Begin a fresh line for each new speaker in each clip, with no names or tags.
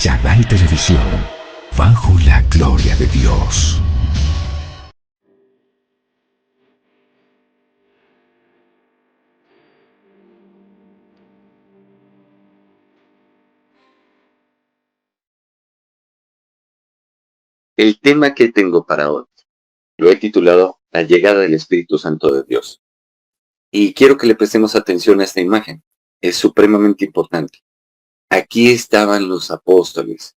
Channel Televisión, bajo la gloria de Dios.
El tema que tengo para hoy lo he titulado La llegada del Espíritu Santo de Dios. Y quiero que le prestemos atención a esta imagen. Es supremamente importante. Aquí estaban los apóstoles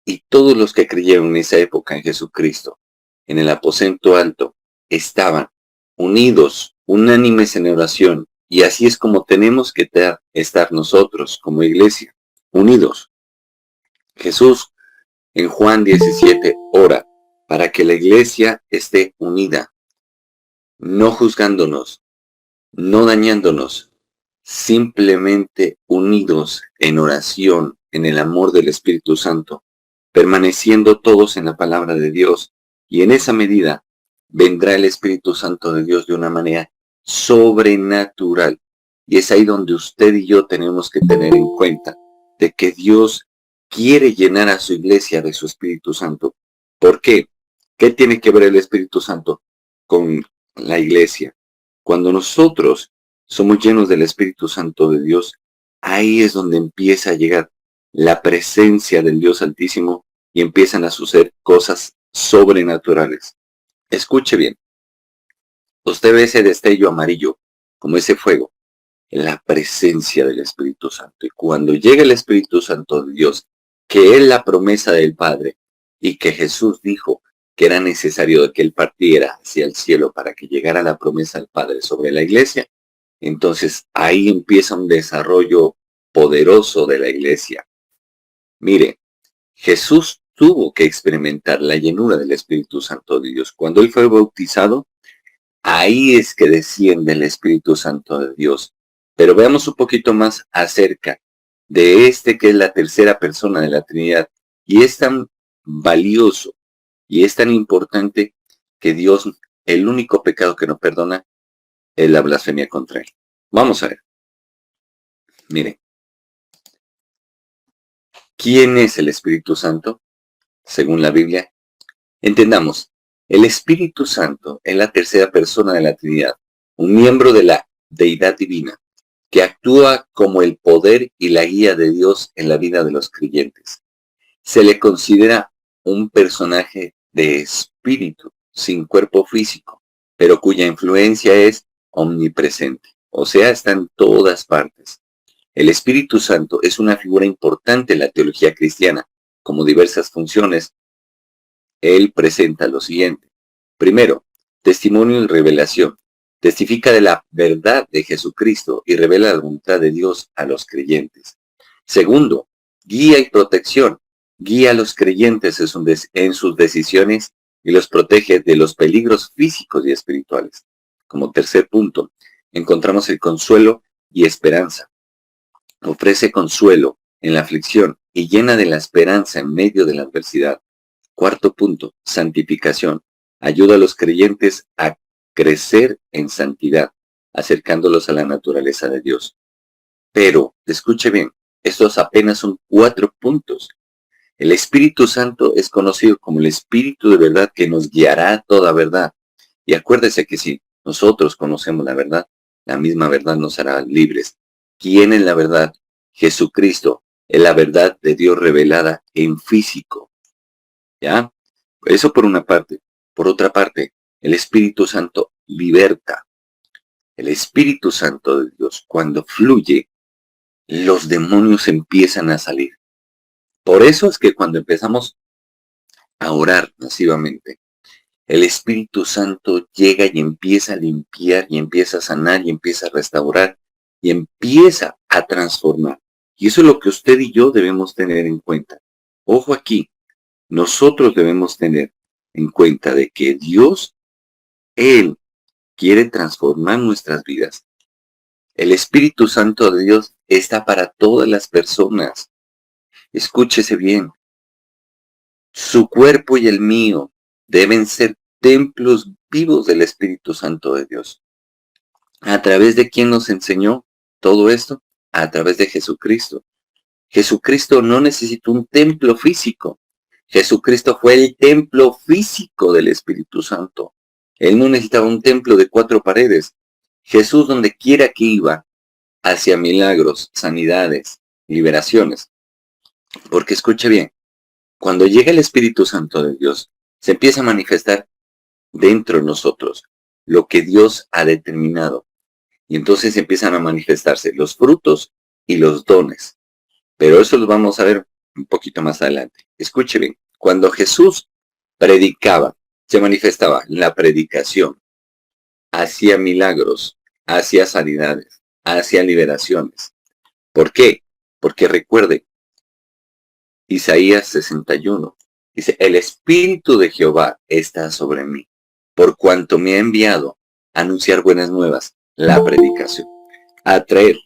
y todos los que creyeron en esa época en Jesucristo, en el aposento alto, estaban unidos, unánimes en oración. Y así es como tenemos que estar nosotros como iglesia, unidos. Jesús en Juan 17 ora para que la iglesia esté unida, no juzgándonos, no dañándonos, simplemente unidos en oración, en el amor del Espíritu Santo, permaneciendo todos en la palabra de Dios, y en esa medida vendrá el Espíritu Santo de Dios de una manera sobrenatural. Y es ahí donde usted y yo tenemos que tener en cuenta de que Dios quiere llenar a su iglesia de su Espíritu Santo. ¿Por qué? ¿Qué tiene que ver el Espíritu Santo con la iglesia? Cuando nosotros somos llenos del Espíritu Santo de Dios, ahí es donde empieza a llegar la presencia del Dios Altísimo y empiezan a suceder cosas sobrenaturales. Escuche bien. Usted ve ese destello amarillo, como ese fuego, en la presencia del Espíritu Santo. Y cuando llega el Espíritu Santo de Dios, que es la promesa del Padre, y que Jesús dijo que era necesario que Él partiera hacia el cielo para que llegara la promesa del Padre sobre la iglesia, entonces ahí empieza un desarrollo poderoso de la iglesia. Mire, Jesús tuvo que experimentar la llenura del Espíritu Santo de Dios. Cuando Él fue bautizado, ahí es que desciende el Espíritu Santo de Dios. Pero veamos un poquito más acerca de este que es la tercera persona de la Trinidad. Y es tan valioso y es tan importante que Dios, el único pecado que no perdona, es la blasfemia contra Él. Vamos a ver. Miren. ¿Quién es el Espíritu Santo? Según la Biblia, entendamos, el Espíritu Santo es la tercera persona de la Trinidad, un miembro de la deidad divina, que actúa como el poder y la guía de Dios en la vida de los creyentes. Se le considera un personaje de espíritu, sin cuerpo físico, pero cuya influencia es omnipresente, o sea, está en todas partes. El Espíritu Santo es una figura importante en la teología cristiana, como diversas funciones. Él presenta lo siguiente. Primero, testimonio y revelación. Testifica de la verdad de Jesucristo y revela la voluntad de Dios a los creyentes. Segundo, guía y protección. Guía a los creyentes en sus decisiones y los protege de los peligros físicos y espirituales. Como tercer punto, encontramos el consuelo y esperanza. Ofrece consuelo en la aflicción y llena de la esperanza en medio de la adversidad. Cuarto punto, santificación. Ayuda a los creyentes a crecer en santidad, acercándolos a la naturaleza de Dios. Pero, escuche bien, estos apenas son 4 puntos. El Espíritu Santo es conocido como el Espíritu de verdad que nos guiará a toda verdad. Y acuérdese que si nosotros conocemos la misma verdad nos hará libres. ¿Quién es la verdad? Jesucristo es la verdad de Dios revelada en físico. ¿Ya? Eso por una parte. Por otra parte, el Espíritu Santo liberta. El Espíritu Santo de Dios, cuando fluye, los demonios empiezan a salir. Por eso es que cuando empezamos a orar masivamente, el Espíritu Santo llega y empieza a limpiar, y empieza a sanar, y empieza a restaurar, y empieza a transformar. Y eso es lo que usted y yo debemos tener en cuenta. Ojo aquí, nosotros debemos tener en cuenta de que Dios, Él quiere transformar nuestras vidas. El Espíritu Santo de Dios está para todas las personas. Escúchese bien. Su cuerpo y el mío deben ser templos vivos del Espíritu Santo de Dios. ¿A través de quién nos enseñó todo esto? A través de Jesucristo. Jesucristo no necesitó un templo físico. Jesucristo fue el templo físico del Espíritu Santo. Él no necesitaba un templo de 4 paredes. Jesús, donde quiera que iba, hacía milagros, sanidades, liberaciones. Porque escuche bien, cuando llega el Espíritu Santo de Dios, se empieza a manifestar dentro de nosotros lo que Dios ha determinado. Y entonces empiezan a manifestarse los frutos y los dones. Pero eso lo vamos a ver un poquito más adelante. Escuche bien, cuando Jesús predicaba, se manifestaba en la predicación, hacía milagros, hacía sanidades, hacía liberaciones. ¿Por qué? Porque recuerde, Isaías 61, dice, el Espíritu de Jehová está sobre mí, por cuanto me ha enviado a anunciar buenas nuevas, la predicación, a traer,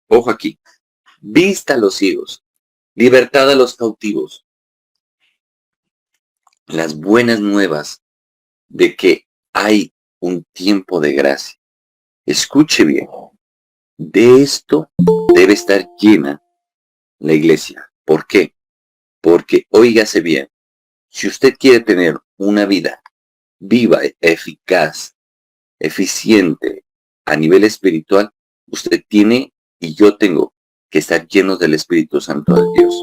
ojo aquí, vista a los ciegos, libertad a los cautivos, las buenas nuevas de que hay un tiempo de gracia. Escuche bien, de esto debe estar llena la iglesia. ¿Por qué? Porque, óigase bien, si usted quiere tener una vida viva, eficaz, eficiente a nivel espiritual, usted tiene y yo tengo que estar llenos del Espíritu Santo de Dios.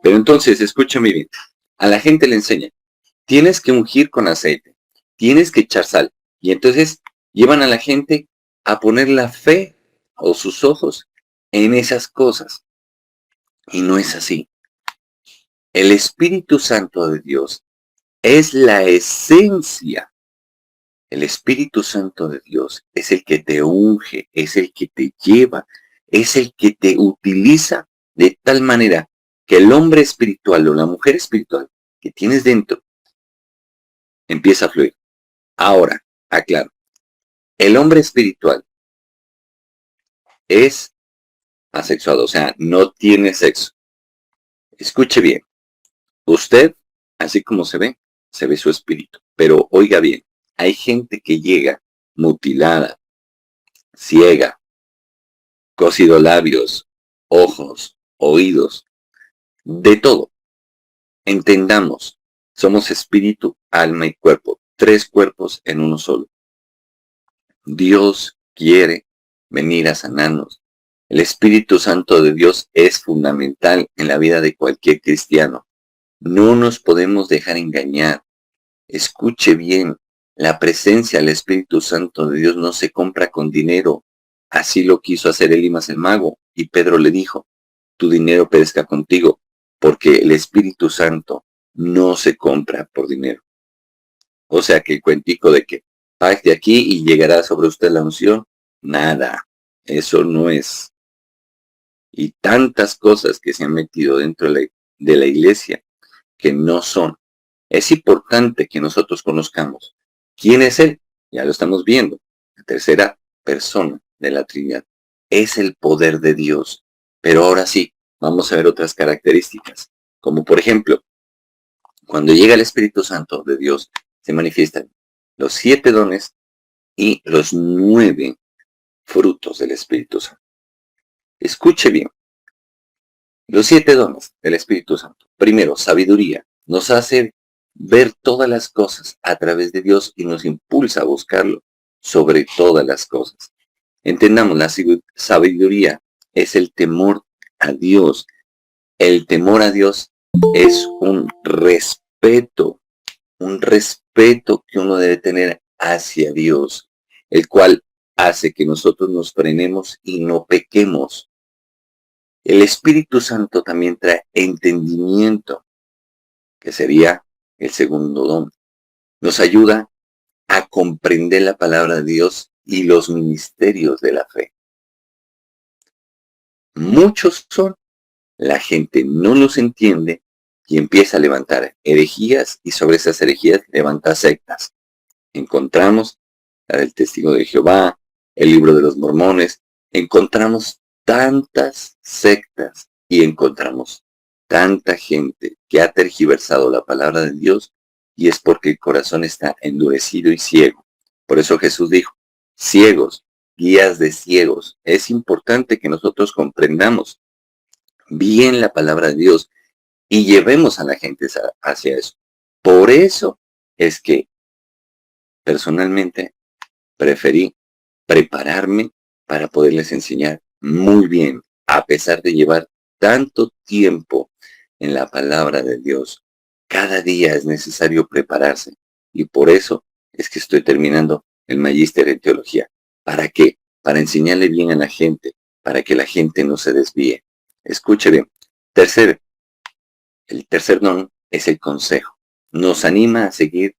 Pero entonces, escúchame bien, a la gente le enseña, tienes que ungir con aceite, tienes que echar sal, y entonces llevan a la gente a poner la fe o sus ojos en esas cosas. Y no es así. El Espíritu Santo de Dios es la esencia. El Espíritu Santo de Dios es el que te unge, es el que te lleva, es el que te utiliza de tal manera que el hombre espiritual o la mujer espiritual que tienes dentro empieza a fluir. Ahora, aclaro, el hombre espiritual es asexuado, o sea, no tiene sexo. Escuche bien, usted, así como se ve su espíritu, pero oiga bien, hay gente que llega mutilada, ciega, cosido labios, ojos, oídos, de todo. Entendamos, somos espíritu, alma y cuerpo, 3 cuerpos en uno solo. Dios quiere venir a sanarnos. El Espíritu Santo de Dios es fundamental en la vida de cualquier cristiano. No nos podemos dejar engañar. Escuche bien, la presencia del Espíritu Santo de Dios no se compra con dinero. Así lo quiso hacer Elimas el mago, y Pedro le dijo, tu dinero perezca contigo, porque el Espíritu Santo no se compra por dinero. O sea que el cuentico de que pague de aquí y llegará sobre usted la unción, nada, eso no es. Y tantas cosas que se han metido dentro de la iglesia que no son. Es importante que nosotros conozcamos quién es Él. Ya lo estamos viendo. La tercera persona de la Trinidad. Es el poder de Dios. Pero ahora sí, vamos a ver otras características. Como por ejemplo, cuando llega el Espíritu Santo de Dios, se manifiestan los 7 dones y los 9 frutos del Espíritu Santo. Escuche bien. Los 7 dones del Espíritu Santo. Primero, sabiduría. Nos hace ver todas las cosas a través de Dios y nos impulsa a buscarlo sobre todas las cosas. Entendamos, la sabiduría es el temor a Dios. El temor a Dios es un respeto que uno debe tener hacia Dios, el cual hace que nosotros nos frenemos y no pequemos. El Espíritu Santo también trae entendimiento, que sería el segundo don. Nos ayuda a comprender la palabra de Dios y los ministerios de la fe. Muchos son, la gente no los entiende y empieza a levantar herejías y sobre esas herejías levanta sectas. Encontramos la del Testigo de Jehová, el libro de los Mormones, encontramos tantas sectas y encontramos tanta gente que ha tergiversado la palabra de Dios y es porque el corazón está endurecido y ciego. Por eso Jesús dijo, ciegos, guías de ciegos. Es importante que nosotros comprendamos bien la palabra de Dios y llevemos a la gente hacia eso. Por eso es que personalmente preferí prepararme para poderles enseñar muy bien, a pesar de llevar tanto tiempo en la palabra de Dios. Cada día es necesario prepararse y por eso es que estoy terminando el magíster en teología. ¿Para qué? Para enseñarle bien a la gente, para que la gente no se desvíe. Escuche bien. El tercer don es el consejo. Nos anima a seguir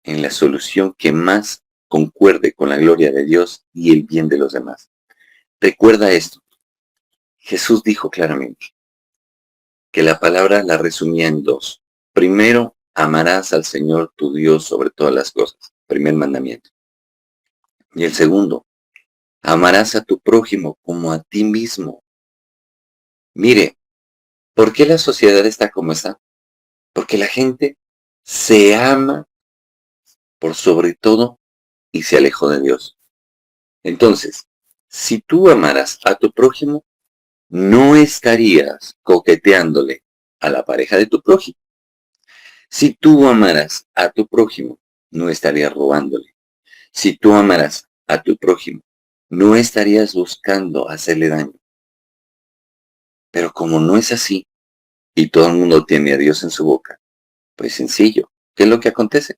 en la solución que más concuerde con la gloria de Dios y el bien de los demás. Recuerda esto. Jesús dijo claramente que la palabra la resumía en dos. Primero, amarás al Señor tu Dios sobre todas las cosas. Primer mandamiento. Y el segundo, amarás a tu prójimo como a ti mismo. Mire, ¿por qué la sociedad está como está? Porque la gente se ama por sobre todo y se alejó de Dios. Entonces, si tú amaras a tu prójimo, no estarías coqueteándole a la pareja de tu prójimo. Si tú amaras a tu prójimo, no estarías robándole. Si tú amaras a tu prójimo, no estarías buscando hacerle daño. Pero como no es así, y todo el mundo tiene a Dios en su boca, pues sencillo, ¿qué es lo que acontece?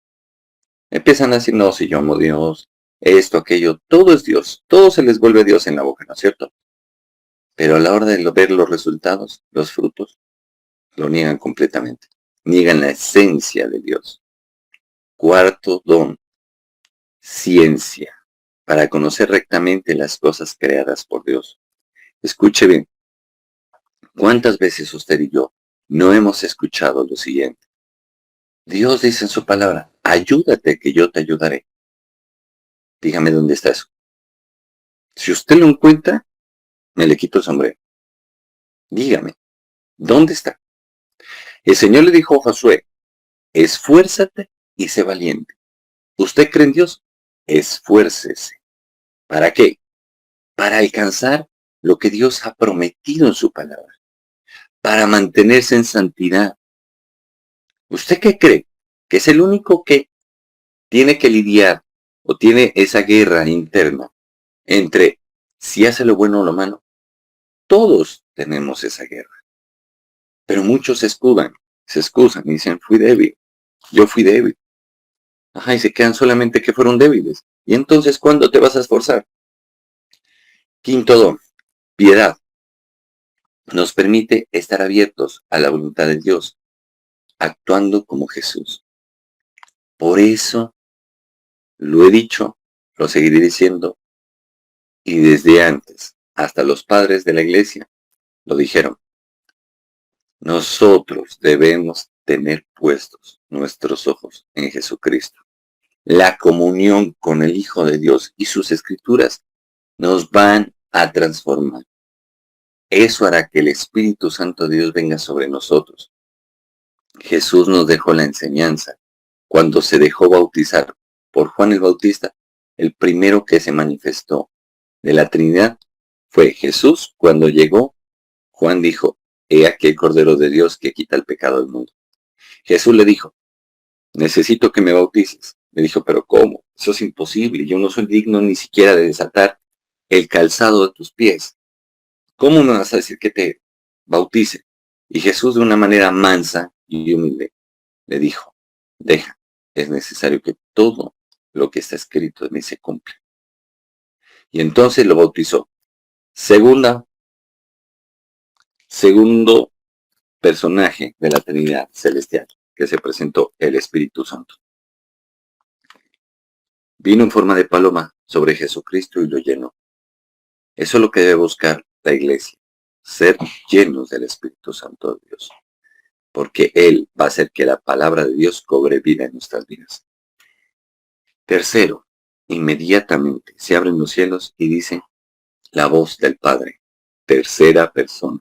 Empiezan a decir, no, si yo amo a Dios, esto, aquello, todo es Dios, todo se les vuelve Dios en la boca, ¿no es cierto? Pero a la hora de ver los resultados, los frutos, lo niegan completamente. Niegan la esencia de Dios. Cuarto don, ciencia, para conocer rectamente las cosas creadas por Dios. Escuche bien, ¿cuántas veces usted y yo no hemos escuchado lo siguiente? Dios dice en su palabra, ayúdate que yo te ayudaré. Dígame dónde está eso. Si usted lo encuentra, me le quito el sombrero. Dígame, ¿dónde está? El Señor le dijo a Josué, esfuérzate y sé valiente. ¿Usted cree en Dios? Esfuércese. ¿Para qué? Para alcanzar lo que Dios ha prometido en su palabra. Para mantenerse en santidad. ¿Usted qué cree? ¿Que es el único que tiene que lidiar o tiene esa guerra interna entre si hace lo bueno o lo malo? Todos tenemos esa guerra. Pero muchos se excusan y dicen, fui débil. Yo fui débil. Ajá, y se quedan solamente que fueron débiles. ¿Y entonces cuándo te vas a esforzar? Quinto don, piedad. Nos permite estar abiertos a la voluntad de Dios, actuando como Jesús. Por eso, lo he dicho, lo seguiré diciendo, y desde antes, hasta los padres de la iglesia lo dijeron. Nosotros debemos tener puestos nuestros ojos en Jesucristo. La comunión con el Hijo de Dios y sus escrituras nos van a transformar. Eso hará que el Espíritu Santo de Dios venga sobre nosotros. Jesús nos dejó la enseñanza. Cuando se dejó bautizar por Juan el Bautista, el primero que se manifestó de la Trinidad fue Jesús. Cuando llegó, Juan dijo, he aquí el Cordero de Dios que quita el pecado del mundo. Jesús le dijo, necesito que me bautices. Le dijo, pero ¿cómo? Eso es imposible. Yo no soy digno ni siquiera de desatar el calzado de tus pies. ¿Cómo me vas a decir que te bautice? Y Jesús, de una manera mansa y humilde, le dijo, deja, es necesario que todo lo que está escrito en mí se cumpla. Y entonces lo bautizó. Segundo personaje de la Trinidad celestial, que se presentó, el Espíritu Santo. Vino en forma de paloma sobre Jesucristo y lo llenó. Eso es lo que debe buscar la iglesia, ser llenos del Espíritu Santo de Dios, porque Él va a hacer que la palabra de Dios cobre vida en nuestras vidas. Tercero, inmediatamente se abren los cielos y dice la voz del Padre, tercera persona,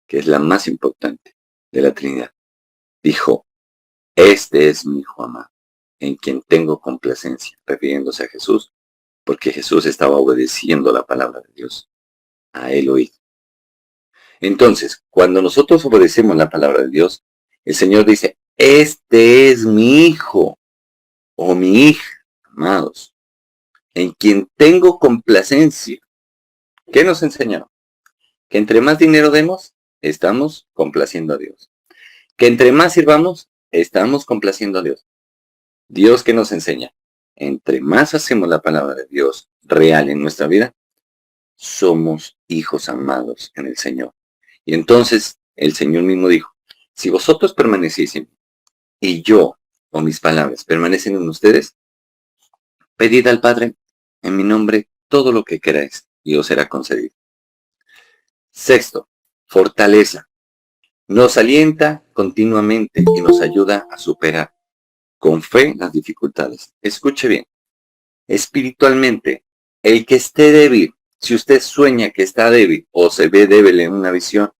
que es la más importante de la Trinidad. Dijo, este es mi Hijo amado, en quien tengo complacencia, refiriéndose a Jesús, porque Jesús estaba obedeciendo la palabra de Dios. A Él oíd. Entonces, cuando nosotros obedecemos la palabra de Dios, el Señor dice, este es mi hijo o mi hija, amados, en quien tengo complacencia. ¿Qué nos enseñó? Que entre más dinero demos, estamos complaciendo a Dios. Que entre más sirvamos, estamos complaciendo a Dios. Dios, ¿qué nos enseña? Entre más hacemos la palabra de Dios real en nuestra vida, somos hijos amados en el Señor. Y entonces el Señor mismo dijo, si vosotros permanecéis en mí y yo o mis palabras permanecen en ustedes, pedid al Padre en mi nombre todo lo que queráis y os será concedido. Sexto, fortaleza. Nos alienta continuamente y nos ayuda a superar con fe las dificultades. Escuche bien, espiritualmente, el que esté débil, si usted sueña que está débil o se ve débil en una visión,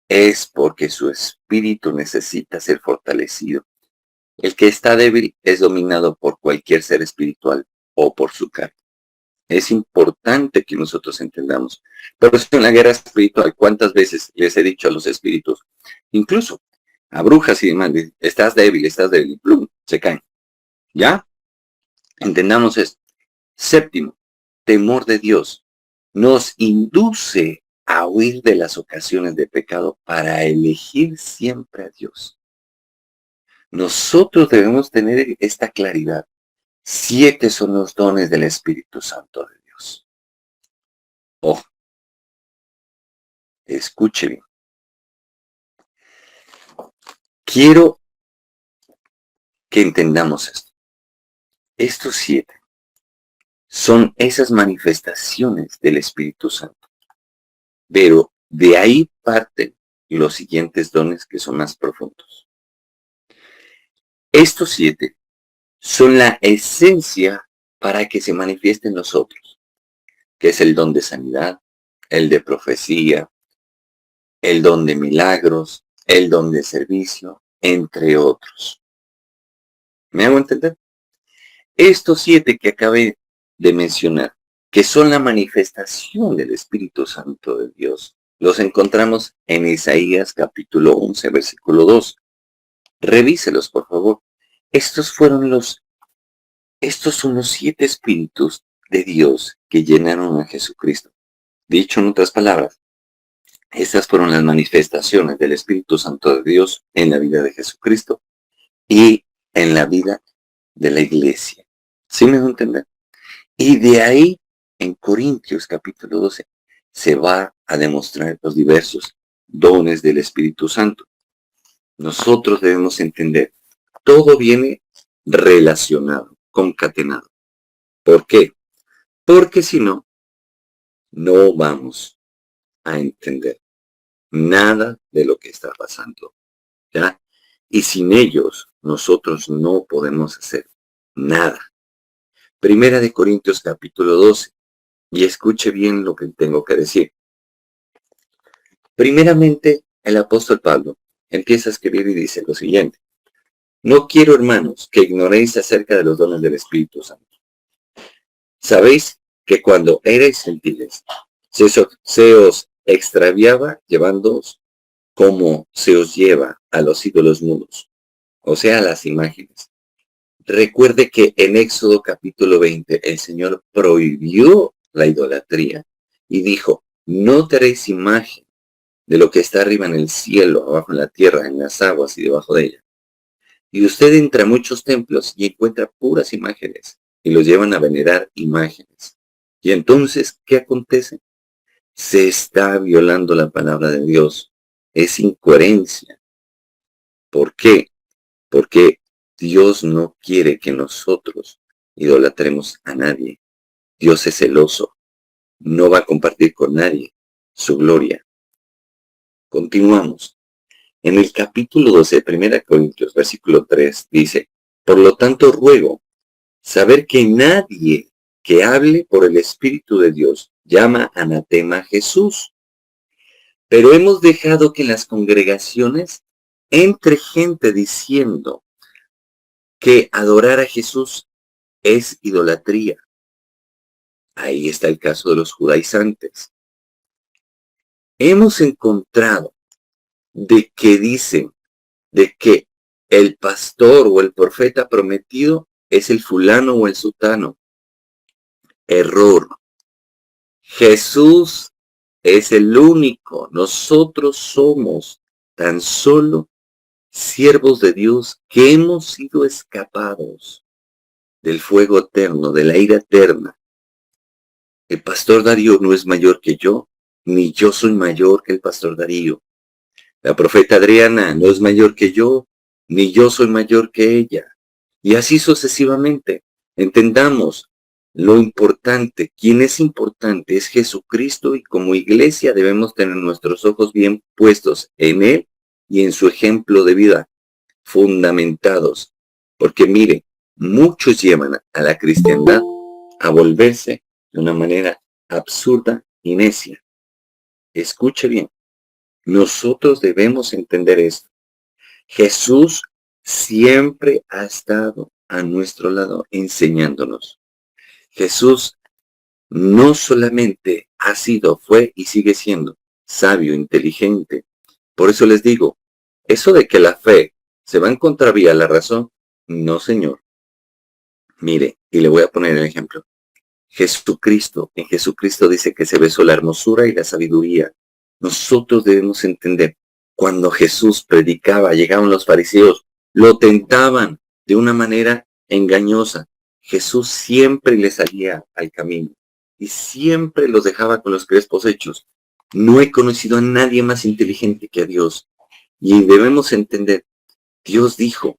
es porque su espíritu necesita ser fortalecido. El que está débil es dominado por cualquier ser espiritual o por su carne. Es importante que nosotros entendamos. Pero es en la guerra espiritual, ¿cuántas veces les he dicho a los espíritus, incluso a brujas y demás, estás débil, y plum, se caen? ¿Ya? Entendamos esto. Séptimo, temor de Dios nos induce a huir de las ocasiones de pecado para elegir siempre a Dios. Nosotros debemos tener esta claridad. 7 son los dones del Espíritu Santo de Dios. Ojo, escuche bien. Quiero que entendamos esto. Estos 7 son esas manifestaciones del Espíritu Santo. Pero de ahí parten los siguientes dones que son más profundos. Estos 7 son la esencia para que se manifieste en nosotros, que es el don de sanidad, el de profecía, el don de milagros, el don de servicio, entre otros. ¿Me hago entender? Estos 7 que acabé de mencionar, que son la manifestación del Espíritu Santo de Dios, los encontramos en Isaías capítulo 11, versículo 2. Revíselos, por favor. Estos son los 7 espíritus de Dios que llenaron a Jesucristo. Dicho en otras palabras, estas fueron las manifestaciones del Espíritu Santo de Dios en la vida de Jesucristo y en la vida de la iglesia. ¿Sí me va a entender? Y de ahí, en Corintios capítulo 12, se va a demostrar los diversos dones del Espíritu Santo. Nosotros debemos entender, todo viene relacionado, concatenado. ¿Por qué? Porque si no, no vamos a entender nada de lo que está pasando, ¿ya? Y sin ellos, nosotros no podemos hacer nada. Primera de Corintios capítulo 12. Y escuche bien lo que tengo que decir. Primeramente, el apóstol Pablo empieza a escribir y dice lo siguiente. No quiero, hermanos, que ignoréis acerca de los dones del Espíritu Santo. Sabéis que cuando erais gentiles, se os extraviaba llevándoos como se os lleva a los ídolos mudos, o sea, a las imágenes. Recuerde que en Éxodo capítulo 20 el Señor prohibió la idolatría y dijo, no te haréis imagen de lo que está arriba en el cielo, abajo en la tierra, en las aguas y debajo de ella. Y usted entra a muchos templos y encuentra puras imágenes y los llevan a venerar imágenes. Y entonces, ¿qué acontece? Se está violando la palabra de Dios. Es incoherencia. ¿Por qué? Porque Dios no quiere que nosotros idolatremos a nadie. Dios es celoso. No va a compartir con nadie su gloria. Continuamos. En el capítulo 12, 1 Corintios, versículo 3, dice, por lo tanto ruego saber que nadie que hable por el Espíritu de Dios llama anatema a Jesús. Pero hemos dejado que en las congregaciones entre gente diciendo que adorar a Jesús es idolatría. Ahí está el caso de los judaizantes. hemos encontrado de que dicen de que el pastor o el profeta prometido es el fulano o el sutano. Error. Jesús es el único. Nosotros somos tan solo siervos de Dios que hemos sido escapados del fuego eterno, de la ira eterna. El pastor Darío no es mayor que yo, ni yo soy mayor que el pastor Darío. La profeta Adriana no es mayor que yo, ni yo soy mayor que ella. Y así sucesivamente. Entendamos lo importante. Quien es importante es Jesucristo y como iglesia debemos tener nuestros ojos bien puestos en Él y en su ejemplo de vida, fundamentados. Porque mire, muchos llevan a la cristiandad a volverse de una manera absurda y necia. Escuche bien. Nosotros debemos entender esto. Jesús siempre ha estado a nuestro lado enseñándonos. Jesús no solamente ha sido, fue y sigue siendo sabio, inteligente. Por eso les digo, eso de que la fe se va en contravía a la razón, no, señor. Mire, y le voy a poner el ejemplo. Jesucristo, en Jesucristo dice que se besó la hermosura y la sabiduría. Nosotros debemos entender, cuando Jesús predicaba, llegaban los fariseos, lo tentaban de una manera engañosa. Jesús siempre les salía al camino y siempre los dejaba con los crespos hechos. No he conocido a nadie más inteligente que a Dios. Y debemos entender, Dios dijo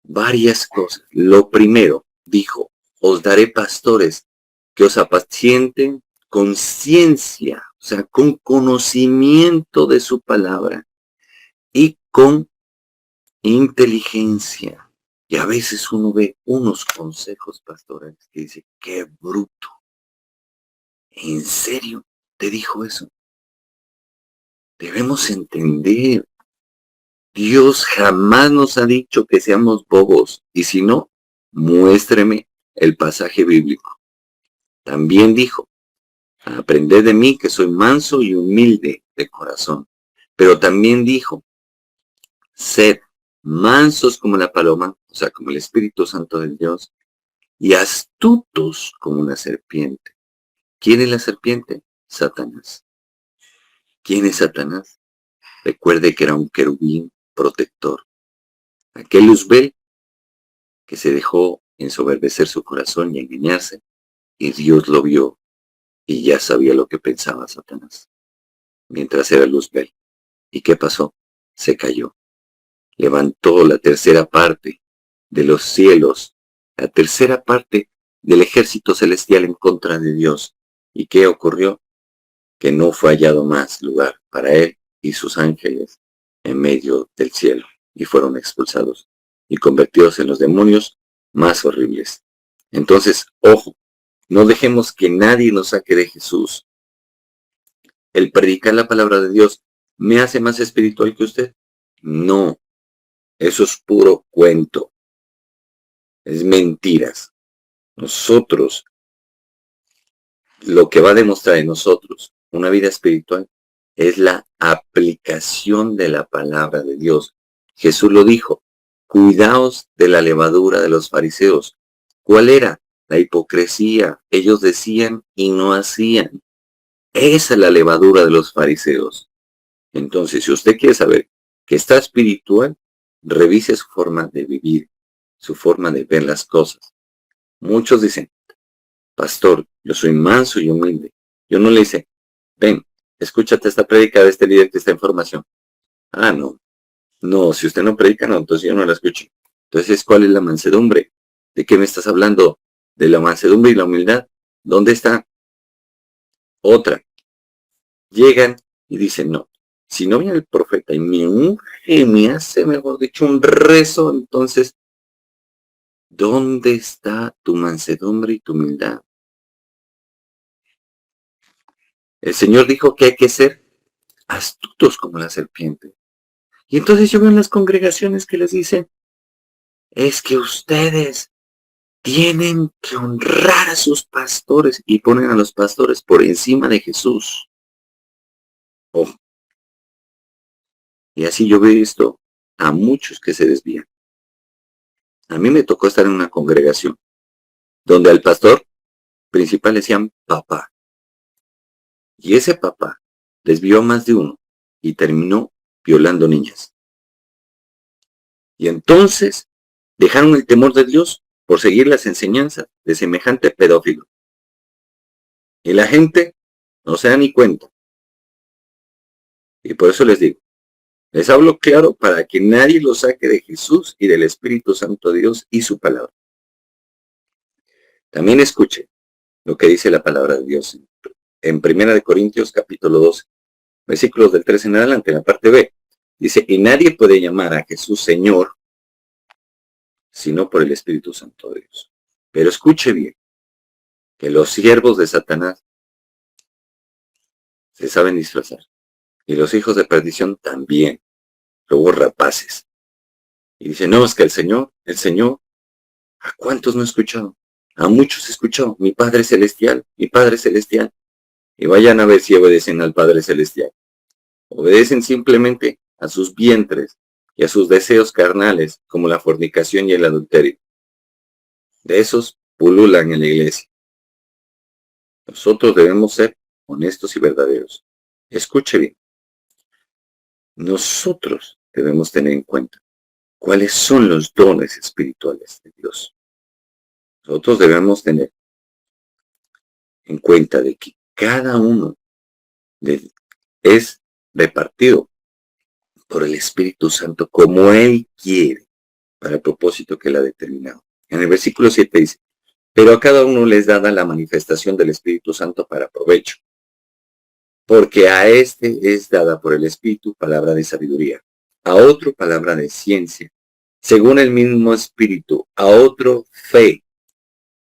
varias cosas. Lo primero, dijo, os daré pastores que os apacienten con ciencia, o sea, con conocimiento de su palabra y con inteligencia. Y a veces uno ve unos consejos pastorales que dice, qué bruto. ¿En serio te dijo eso? Debemos entender, Dios jamás nos ha dicho que seamos bobos, y si no, muéstreme el pasaje bíblico. También dijo, aprended de mí que soy manso y humilde de corazón. Pero también dijo, sed mansos como la paloma, o sea, como el Espíritu Santo de Dios, y astutos como una serpiente. ¿Quién es la serpiente? Satanás. ¿Quién es Satanás? Recuerde que era un querubín protector. Aquel Luzbel que se dejó ensoberbecer su corazón y engañarse, y Dios lo vio y ya sabía lo que pensaba Satanás, mientras era Luzbel. ¿Y qué pasó? Se cayó. Levantó la tercera parte de los cielos, la tercera parte del ejército celestial en contra de Dios. ¿Y qué ocurrió? Que no fue hallado más lugar para él y sus ángeles en medio del cielo, y fueron expulsados y convertidos en los demonios más horribles. Entonces, ojo, no dejemos que nadie nos saque de Jesús. El predicar la palabra de Dios me hace más espiritual que usted. No, eso es puro cuento. Es mentiras. Nosotros, lo que va a demostrar en nosotros una vida espiritual es la aplicación de la palabra de Dios. Jesús lo dijo, cuidaos de la levadura de los fariseos. ¿Cuál era? La hipocresía. Ellos decían y no hacían. Esa es la levadura de los fariseos. Entonces, si usted quiere saber que está espiritual, revise su forma de vivir, su forma de ver las cosas. Muchos dicen, pastor, yo soy manso y humilde. Yo no le dice, ven, escúchate esta prédica de este líder que está en formación. Ah, no. No, si usted no predica, no, entonces yo no la escucho. Entonces, ¿cuál es la mansedumbre? ¿De qué me estás hablando? ¿De la mansedumbre y la humildad? ¿Dónde está? Otra. Llegan y dicen, no. Si no viene el profeta y me unge, me hace, mejor dicho, un rezo, entonces, ¿dónde está tu mansedumbre y tu humildad? El Señor dijo que hay que ser astutos como la serpiente. Y entonces yo veo en las congregaciones que les dicen, es que ustedes tienen que honrar a sus pastores y ponen a los pastores por encima de Jesús. Ojo. Y así yo he visto a muchos que se desvían. A mí me tocó estar en una congregación donde al pastor principal le decían papá. Y ese papá desvió a más de uno y terminó violando niñas. Y entonces dejaron el temor de Dios por seguir las enseñanzas de semejante pedófilo. Y la gente no se da ni cuenta. Y por eso les digo, les hablo claro para que nadie los saque de Jesús y del Espíritu Santo de Dios y su palabra. También escuche lo que dice la palabra de Dios en 1 Corintios capítulo 12, versículos del 3 en adelante, en la parte B. Dice, y nadie puede llamar a Jesús Señor, sino por el Espíritu Santo de Dios. Pero escuche bien, que los siervos de Satanás se saben disfrazar. Y los hijos de perdición también, luego rapaces. Y dice, no, es que el Señor, ¿a cuántos no he escuchado? A muchos he escuchado, mi Padre Celestial, mi Padre Celestial. Y vayan a ver si obedecen al Padre Celestial. Obedecen simplemente a sus vientres y a sus deseos carnales, como la fornicación y el adulterio. De esos pululan en la iglesia. Nosotros debemos ser honestos y verdaderos. Escuche bien. Nosotros debemos tener en cuenta cuáles son los dones espirituales de Dios. Nosotros debemos tener en cuenta de que cada uno es repartido por el Espíritu Santo como Él quiere, para el propósito que Él ha determinado. En el versículo 7 dice, pero a cada uno les dada la manifestación del Espíritu Santo para provecho, porque a este es dada por el Espíritu palabra de sabiduría, a otro palabra de ciencia, según el mismo Espíritu, a otro fe,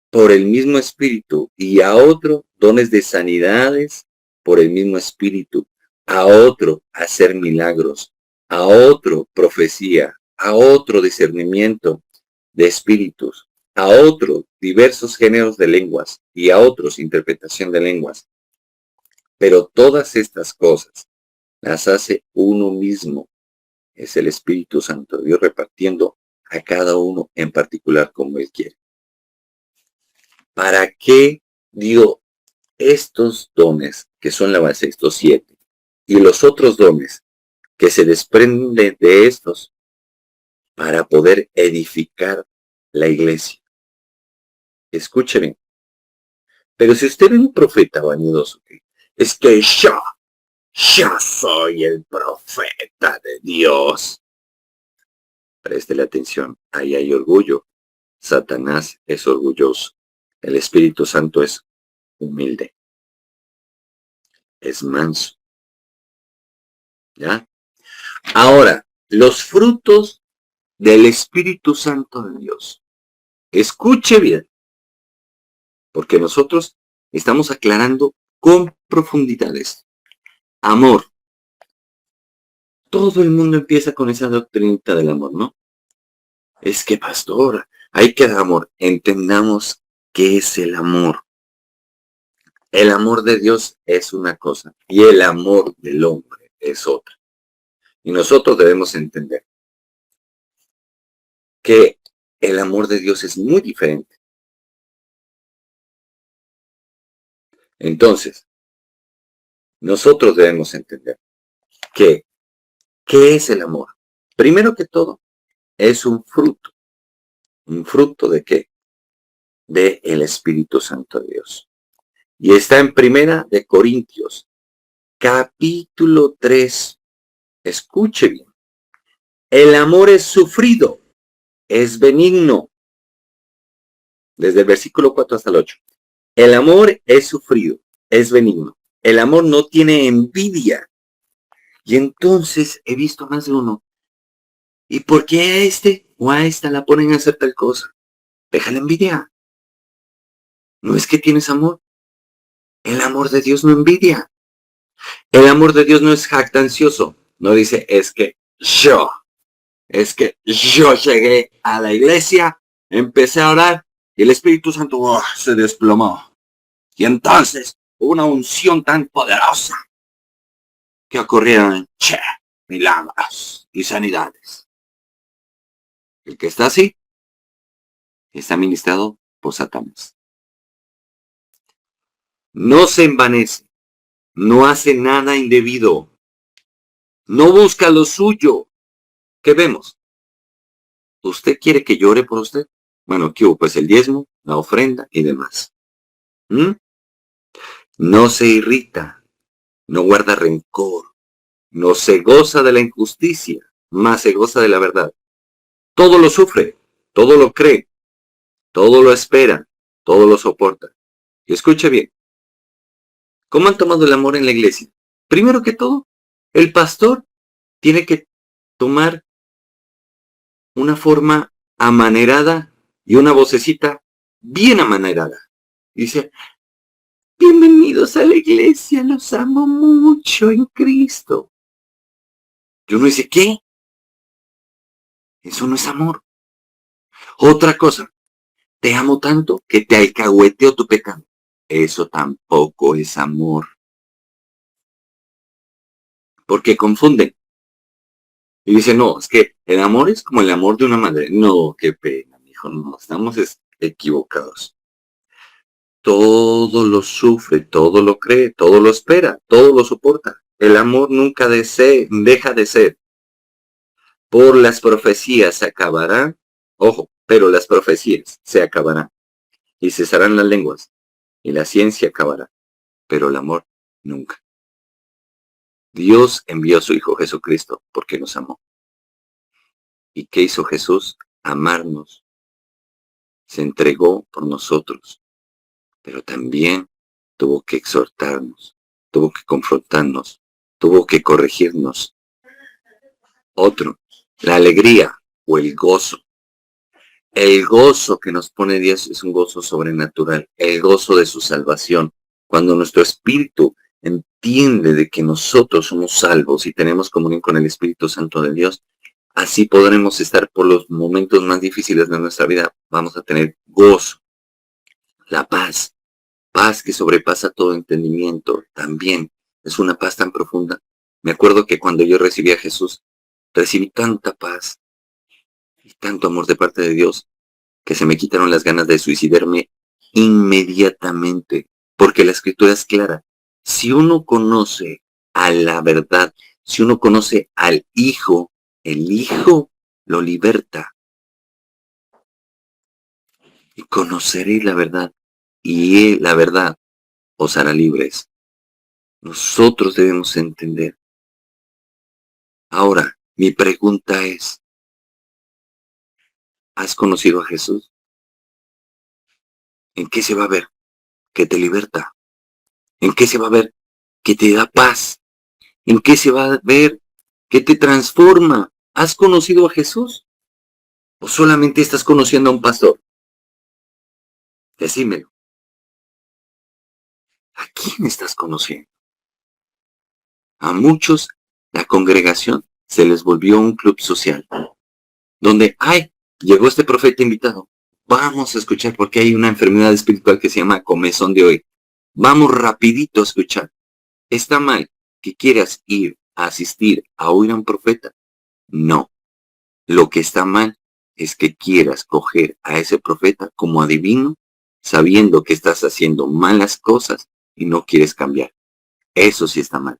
por el mismo Espíritu, y a otro dones de sanidades, por el mismo Espíritu, a otro hacer milagros, a otro profecía, a otro discernimiento de espíritus, a otro diversos géneros de lenguas, y a otros interpretación de lenguas. Pero todas estas cosas las hace uno mismo. Es el Espíritu Santo, Dios repartiendo a cada uno en particular como Él quiere. ¿Para qué dio estos dones, que son la base, estos 7, y los otros dones que se desprenden de estos, para poder edificar la iglesia? Escúcheme. Pero si usted es un profeta vanidoso, es que yo soy el profeta de Dios. Préstele atención, ahí hay orgullo. Satanás es orgulloso. El Espíritu Santo es humilde. Es manso. ¿Ya? Ahora, los frutos del Espíritu Santo de Dios. Escuche bien, porque nosotros estamos aclarando con profundidad esto. Amor. Todo el mundo empieza con esa doctrinita del amor, ¿no? Es que, pastor, hay que dar amor. Entendamos qué es el amor. El amor de Dios es una cosa y el amor del hombre es otra. Y nosotros debemos entender que el amor de Dios es muy diferente. Entonces, nosotros debemos entender que, ¿qué es el amor? Primero que todo, es un fruto. ¿Un fruto de qué? De el Espíritu Santo de Dios. Y está en 1 Corintios, capítulo 3. Escuche bien. El amor es sufrido, es benigno. Desde el versículo 4 hasta el 8. El amor es sufrido, es benigno. El amor no tiene envidia. Y entonces he visto más de uno. ¿Y por qué a este o a esta la ponen a hacer tal cosa? Deja la envidia. No es que tienes amor. El amor de Dios no envidia. El amor de Dios no es jactancioso. No dice, es que yo llegué a la iglesia, empecé a orar y el Espíritu Santo se desplomó. Y entonces, una unción tan poderosa. que ocurrieron milagros y sanidades. El que está así está ministrado por Satanás. No se envanece, no hace nada indebido, no busca lo suyo. ¿Qué vemos? ¿Usted quiere que llore por usted? Bueno, ¿qué hubo? Pues el diezmo, la ofrenda y demás. No se irrita, no guarda rencor, no se goza de la injusticia, más se goza de la verdad. Todo lo sufre, todo lo cree, todo lo espera, todo lo soporta. Y escuche bien, ¿cómo han tomado el amor en la iglesia? Primero que todo, el pastor tiene que tomar una forma amanerada y una vocecita bien amanerada. Dice, bienvenidos a la iglesia, los amo mucho en Cristo. Yo no dice, ¿qué? Eso no es amor. Otra cosa, te amo tanto que te alcahueteo tu pecado. Eso tampoco es amor. Porque confunden. Y dicen, no, es que el amor es como el amor de una madre. No, qué pena, mijo, no, estamos equivocados. Todo lo sufre, todo lo cree, todo lo espera, todo lo soporta. El amor nunca deja de ser. Por las profecías se acabará, ojo, pero las profecías se acabarán y cesarán las lenguas y la ciencia acabará, pero el amor nunca. Dios envió a su Hijo Jesucristo porque nos amó. ¿Y qué hizo Jesús? Amarnos. Se entregó por nosotros, pero también tuvo que exhortarnos, tuvo que confrontarnos, tuvo que corregirnos. Otro, la alegría o el gozo. El gozo que nos pone Dios es un gozo sobrenatural, el gozo de su salvación. Cuando nuestro espíritu entiende de que nosotros somos salvos y tenemos comunión con el Espíritu Santo de Dios, así podremos estar por los momentos más difíciles de nuestra vida. Vamos a tener gozo, la paz, paz que sobrepasa todo entendimiento. También es una paz tan profunda. Me acuerdo que cuando yo recibí a Jesús, recibí tanta paz y tanto amor de parte de Dios que se me quitaron las ganas de suicidarme inmediatamente, porque la escritura es clara. Si uno conoce a la verdad, si uno conoce al Hijo, el Hijo lo liberta. Y conoceréis la verdad, y la verdad os hará libres. Nosotros debemos entender. Ahora, mi pregunta es, ¿has conocido a Jesús? ¿En qué se va a ver que te liberta? ¿En qué se va a ver que te da paz? ¿En qué se va a ver que te transforma? ¿Has conocido a Jesús? ¿O solamente estás conociendo a un pastor? Decímelo. ¿A quién estás conociendo? A muchos la congregación se les volvió un club social, donde, ay, llegó este profeta invitado. Vamos a escuchar porque hay una enfermedad espiritual que se llama comezón de oído. Vamos rapidito a escuchar. ¿Está mal que quieras ir a asistir a oír a un profeta? No. Lo que está mal es que quieras coger a ese profeta como adivino, sabiendo que estás haciendo malas cosas y no quieres cambiar. Eso sí está mal.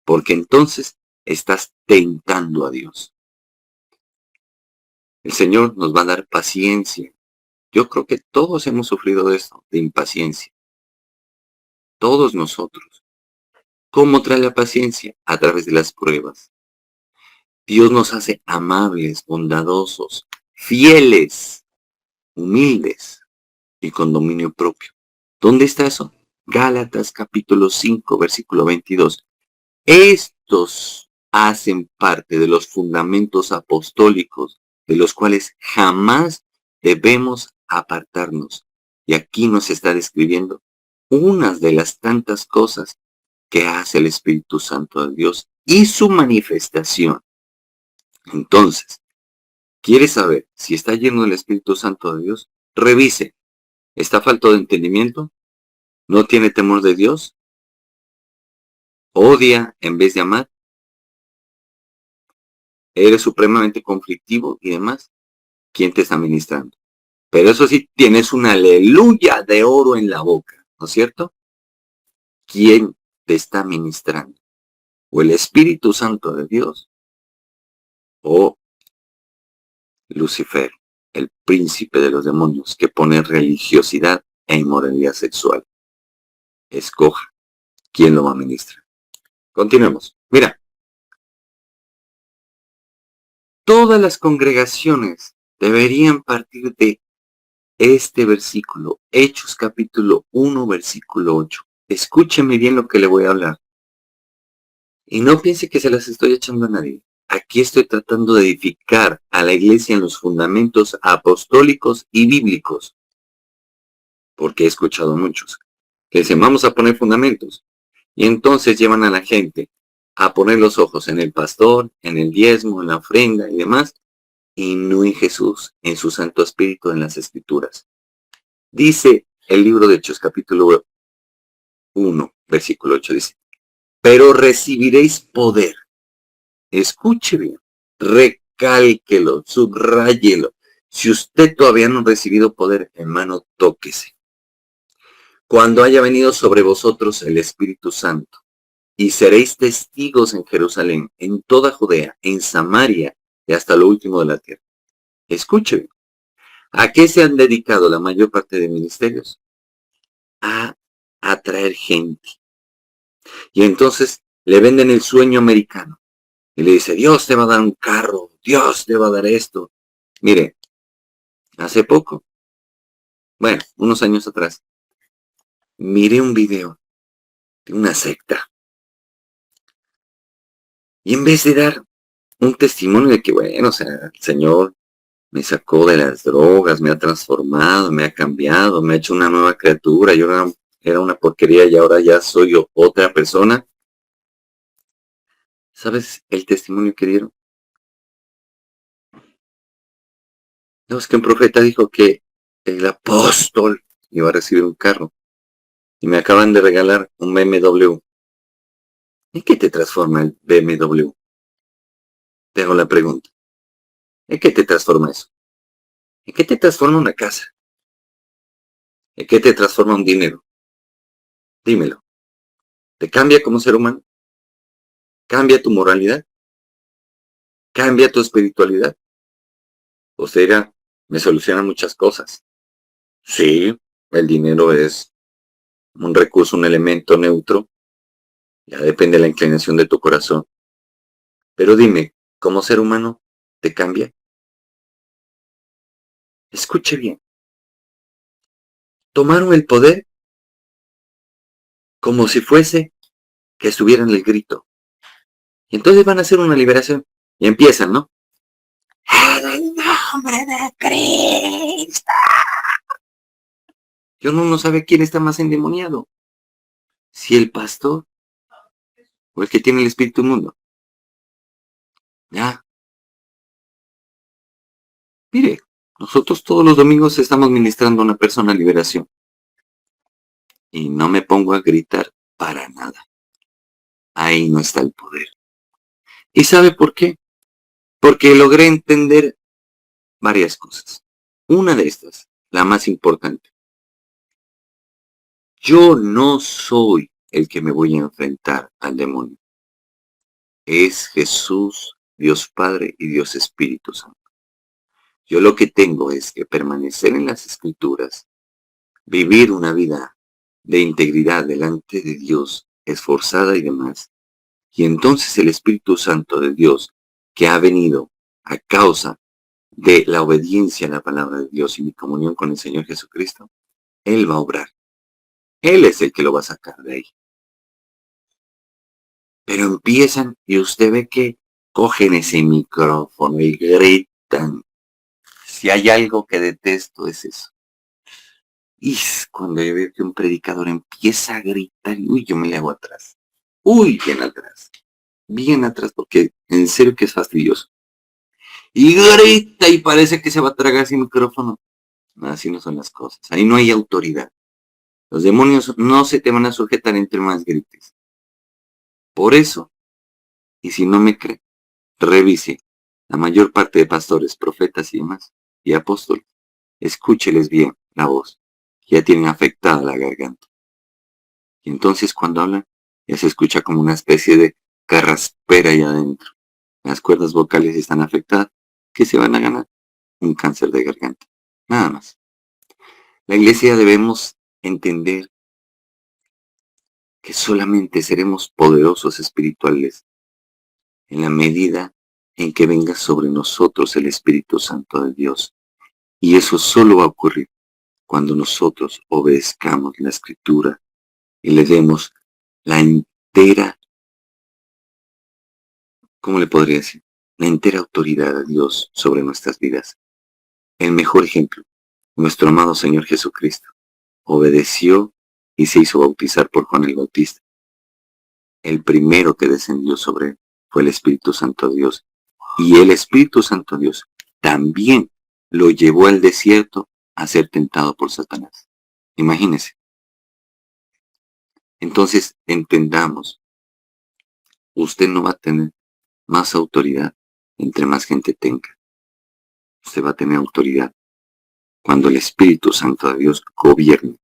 Porque entonces estás tentando a Dios. El Señor nos va a dar paciencia. Yo creo que todos hemos sufrido de esto, de impaciencia. Todos nosotros. ¿Cómo trae la paciencia? A través de las pruebas. Dios nos hace amables, bondadosos, fieles, humildes y con dominio propio. ¿Dónde está eso? Gálatas capítulo 5, versículo 22. Estos hacen parte de los fundamentos apostólicos de los cuales jamás debemos apartarnos. Y aquí nos está describiendo unas de las tantas cosas que hace el Espíritu Santo de Dios y su manifestación. Entonces, ¿quieres saber si está lleno del Espíritu Santo de Dios? Revise. ¿Está falto de entendimiento? ¿No tiene temor de Dios? odia en vez de amar, eres supremamente conflictivo y demás, ¿quién te está ministrando? Pero eso sí, tienes un aleluya de oro en la boca, ¿no es cierto? ¿Quién te está ministrando? ¿O el Espíritu Santo de Dios? ¿O Lucifer, el príncipe de los demonios, que pone religiosidad e inmoralidad sexual? Escoja quién lo va a ministrar. Continuemos. Mira, todas las congregaciones deberían partir de este versículo, Hechos capítulo 1, versículo 8. Escúcheme bien lo que le voy a hablar. Y no piense que se las estoy echando a nadie. Aquí estoy tratando de edificar a la iglesia en los fundamentos apostólicos y bíblicos. Porque he escuchado muchos que dicen, vamos a poner fundamentos. Y entonces llevan a la gente a poner los ojos en el pastor, en el diezmo, en la ofrenda y demás, y no en Jesús, en su Santo Espíritu, en las Escrituras. Dice el libro de Hechos, capítulo 1, versículo 8, dice, pero recibiréis poder. Escuche bien, recálquelo, subráyelo. Si usted todavía no ha recibido poder, hermano, tóquese. Cuando haya venido sobre vosotros el Espíritu Santo, y seréis testigos en Jerusalén, en toda Judea, en Samaria y hasta lo último de la tierra. Escuche bien. ¿A qué se han dedicado la mayor parte de ministerios? A atraer gente. Y entonces le venden el sueño americano. Y le dice, Dios te va a dar un carro, Dios te va a dar esto. Mire, hace poco, bueno, unos años atrás, miré un video de una secta. Y en vez de dar un testimonio de que, bueno, o sea, el Señor me sacó de las drogas, me ha transformado, me ha cambiado, me ha hecho una nueva criatura, yo era una porquería y ahora ya soy otra persona. ¿Sabes el testimonio que dieron? No, es que un profeta dijo que el apóstol iba a recibir un carro y me acaban de regalar un BMW. ¿En qué te transforma el BMW? Te hago la pregunta. ¿En qué te transforma eso? ¿En qué te transforma una casa? ¿En qué te transforma un dinero? Dímelo. ¿Te cambia como ser humano? ¿Cambia tu moralidad? ¿Cambia tu espiritualidad? O sea, me soluciona muchas cosas. Sí, el dinero es un recurso, un elemento neutro. Ya depende de la inclinación de tu corazón. Pero dime, ¿como ser humano te cambia? Escuche bien. Tomaron el poder como si fuese que estuvieran en el grito. Y entonces van a hacer una liberación. Y empiezan, ¿no? ¡En el nombre de Cristo! Y uno no sabe quién está más endemoniado. Si el pastor o el que tiene el espíritu inmundo. Ya. Mire, nosotros todos los domingos estamos ministrando a una persona liberación. Y no me pongo a gritar para nada. Ahí no está el poder. ¿Y sabe por qué? Porque logré entender varias cosas. Una de estas, la más importante. Yo no soy el que me voy a enfrentar al demonio. Es Jesús, Dios Padre y Dios Espíritu Santo. Yo lo que tengo es que permanecer en las Escrituras, vivir una vida de integridad delante de Dios, esforzada y demás. Y entonces el Espíritu Santo de Dios, que ha venido a causa de la obediencia a la palabra de Dios y mi comunión con el Señor Jesucristo, Él va a obrar. Él es el que lo va a sacar de ahí. Pero empiezan y usted ve que cogen ese micrófono y gritan. Si hay algo que detesto es eso. Y cuando yo veo que un predicador empieza a gritar, uy, yo me le hago atrás. Uy, bien atrás. Bien atrás, porque en serio que es fastidioso. Y grita y parece que se va a tragar ese micrófono. Así no son las cosas. Ahí no hay autoridad. Los demonios no se te van a sujetar entre más grites. Por eso, y si no me cree, revise la mayor parte de pastores, profetas y demás, y apóstoles. Escúcheles bien la voz. Ya tienen afectada la garganta. Y entonces cuando hablan, ya se escucha como una especie de carraspera ahí adentro. Las cuerdas vocales están afectadas. ¿Qué se van a ganar? Un cáncer de garganta. Nada más. La iglesia debemos entender que solamente seremos poderosos espirituales en la medida en que venga sobre nosotros el Espíritu Santo de Dios. Y eso solo va a ocurrir cuando nosotros obedezcamos la Escritura y le demos la entera, ¿cómo le podría decir? La entera autoridad a Dios sobre nuestras vidas. El mejor ejemplo, nuestro amado Señor Jesucristo, obedeció y se hizo bautizar por Juan el Bautista. El primero que descendió sobre él fue el Espíritu Santo de Dios. Y el Espíritu Santo de Dios también lo llevó al desierto a ser tentado por Satanás. Imagínense. Entonces entendamos, usted no va a tener más autoridad entre más gente tenga. Usted va a tener autoridad cuando el Espíritu Santo de Dios gobierne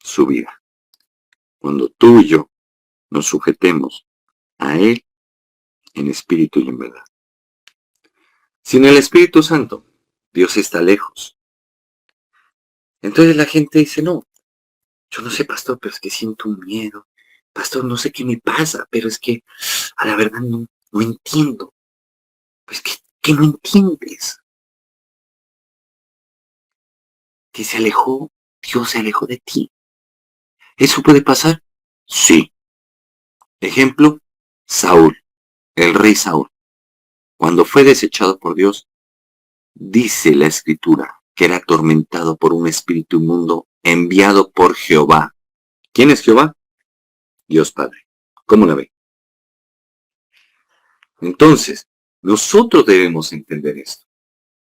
su vida. Cuando tú y yo nos sujetemos a Él en espíritu y en verdad. Sin el Espíritu Santo, Dios está lejos. Entonces la gente dice, no, yo no sé, pastor, pero es que siento un miedo. Pastor, no sé qué me pasa, pero es que a la verdad no entiendo. Pues que no entiendes. Que se alejó, Dios se alejó de ti. ¿Eso puede pasar? Sí. Ejemplo, Saúl, el rey Saúl. Cuando fue desechado por Dios, dice la Escritura que era atormentado por un espíritu inmundo enviado por Jehová. ¿Quién es Jehová? Dios Padre. ¿Cómo la ve? Entonces, nosotros debemos entender esto,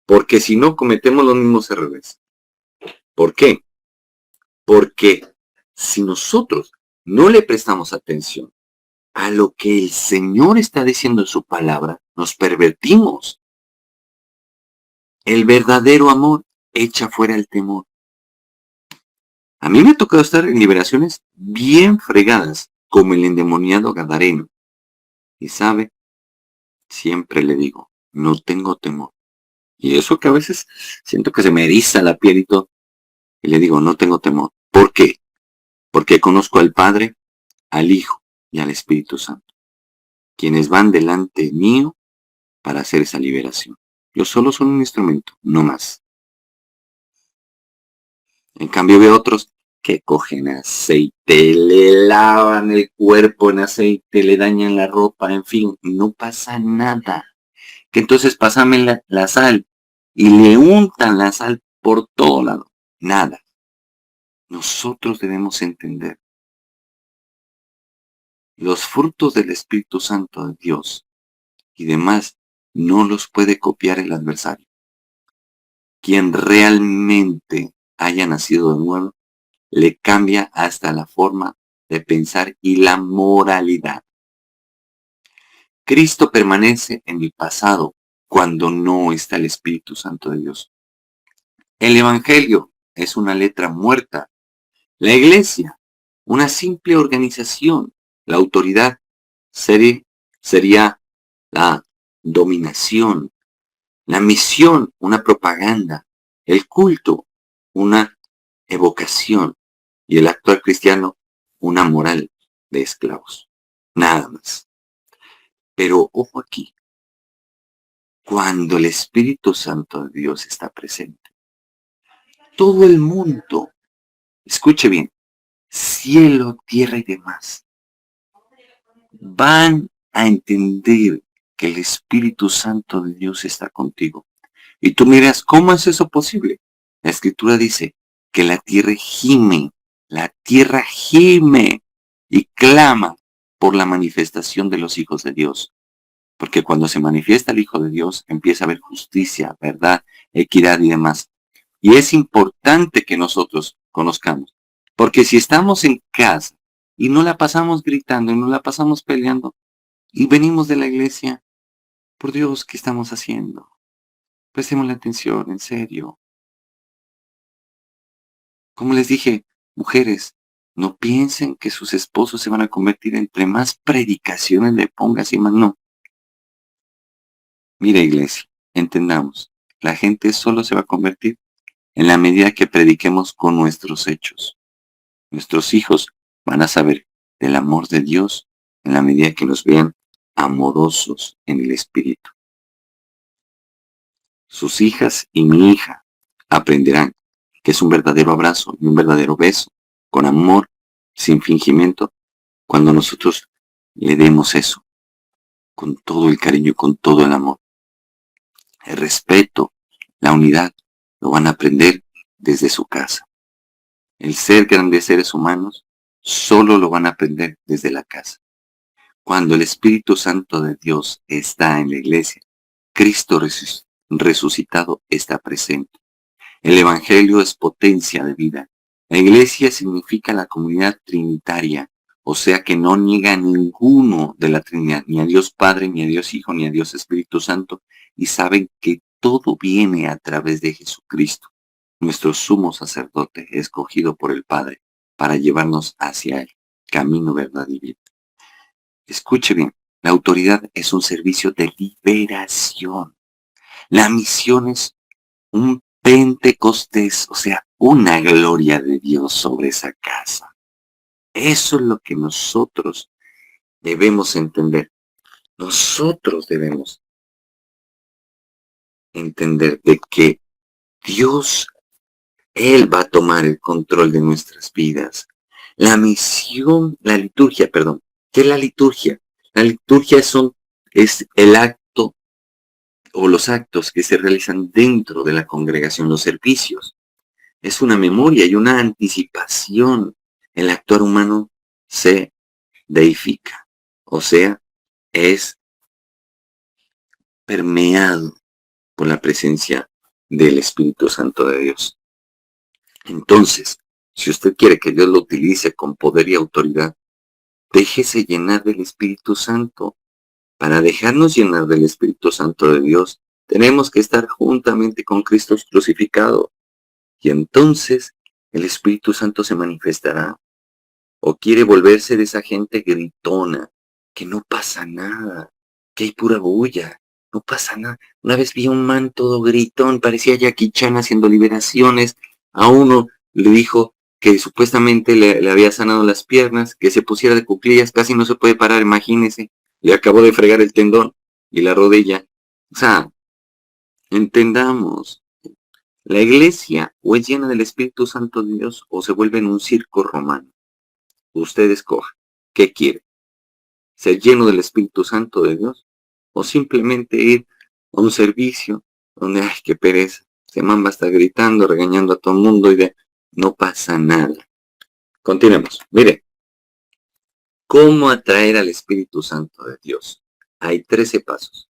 porque si no cometemos los mismos errores. ¿Por qué? Porque si nosotros no le prestamos atención a lo que el Señor está diciendo en su palabra, nos pervertimos. El verdadero amor echa fuera el temor. A mí me ha tocado estar en liberaciones bien fregadas, como el endemoniado gadareno. Y sabe, siempre le digo, no tengo temor. Y eso que a veces siento que se me eriza la piel y todo. Y le digo, no tengo temor. ¿Por qué? Porque conozco al Padre, al Hijo y al Espíritu Santo, quienes van delante mío para hacer esa liberación. Yo solo soy un instrumento, no más. En cambio veo otros que cogen aceite, le lavan el cuerpo en aceite, le dañan la ropa, en fin, no pasa nada. Que entonces pásame la sal y le untan la sal por todo lado. Nada. Nosotros debemos entender los frutos del Espíritu Santo de Dios y demás no los puede copiar el adversario. Quien realmente haya nacido de nuevo, le cambia hasta la forma de pensar y la moralidad. Cristo permanece en el pasado cuando no está el Espíritu Santo de Dios. El Evangelio es una letra muerta. La iglesia, una simple organización. La autoridad sería la dominación. La misión, una propaganda. El culto, una evocación. Y el actual cristiano, una moral de esclavos. Nada más. Pero ojo aquí. Cuando el Espíritu Santo de Dios está presente, todo el mundo, escuche bien, cielo, tierra y demás, van a entender que el Espíritu Santo de Dios está contigo. Y tú miras, ¿cómo es eso posible? La Escritura dice que la tierra gime y clama por la manifestación de los hijos de Dios. Porque cuando se manifiesta el Hijo de Dios, empieza a haber justicia, verdad, equidad y demás. Y es importante que nosotros conozcamos. Porque si estamos en casa y no la pasamos gritando y no la pasamos peleando y venimos de la iglesia. Por Dios, ¿qué estamos haciendo? Prestemos la atención, en serio. Como les dije, mujeres, no piensen que sus esposos se van a convertir entre más predicaciones le pongas y más no. Mira, iglesia, entendamos, la gente solo se va a convertir en la medida que prediquemos con nuestros hechos. Nuestros hijos van a saber del amor de Dios en la medida que nos vean amorosos en el espíritu. Sus hijas y mi hija aprenderán que es un verdadero abrazo y un verdadero beso, con amor, sin fingimiento, cuando nosotros le demos eso, con todo el cariño y con todo el amor. El respeto, la unidad, lo van a aprender desde su casa. El ser grandes seres humanos, solo lo van a aprender desde la casa. Cuando el Espíritu Santo de Dios está en la iglesia, Cristo resucitado está presente. El Evangelio es potencia de vida. La iglesia significa la comunidad trinitaria, o sea que no niega a ninguno de la Trinidad, ni a Dios Padre, ni a Dios Hijo, ni a Dios Espíritu Santo, y saben que todo viene a través de Jesucristo, nuestro sumo sacerdote, escogido por el Padre, para llevarnos hacia Él, camino, verdad y vida. Escuche bien, la autoridad es un servicio de liberación. La misión es un Pentecostés, o sea, una gloria de Dios sobre esa casa. Eso es lo que nosotros debemos entender. Nosotros debemos entender de que Dios, Él va a tomar el control de nuestras vidas. La misión, la liturgia, perdón. ¿Qué es la liturgia? La liturgia es el acto o los actos que se realizan dentro de la congregación, los servicios. Es una memoria y una anticipación. El actuar humano se deifica, o sea, es permeado por la presencia del Espíritu Santo de Dios. Entonces, si usted quiere que Dios lo utilice con poder y autoridad, déjese llenar del Espíritu Santo. Para dejarnos llenar del Espíritu Santo de Dios, tenemos que estar juntamente con Cristo crucificado. Y entonces el Espíritu Santo se manifestará. O quiere volverse de esa gente gritona, que no pasa nada, que hay pura bulla, no pasa nada. Una vez vi a un man todo gritón, parecía Jackie Chan haciendo liberaciones. A uno le dijo que supuestamente le había sanado las piernas, que se pusiera de cuclillas, casi no se puede parar, imagínese. Le acabó de fregar el tendón y la rodilla. O sea, entendamos. La iglesia o es llena del Espíritu Santo de Dios o se vuelve en un circo romano. Usted escoja. ¿Qué quiere? ¿Ser lleno del Espíritu Santo de Dios? ¿O simplemente ir a un servicio donde, ay, qué pereza, ese man va a estar gritando, regañando a todo el mundo y no pasa nada? Continuemos. Mire, ¿cómo atraer al Espíritu Santo de Dios? Hay 13 pasos.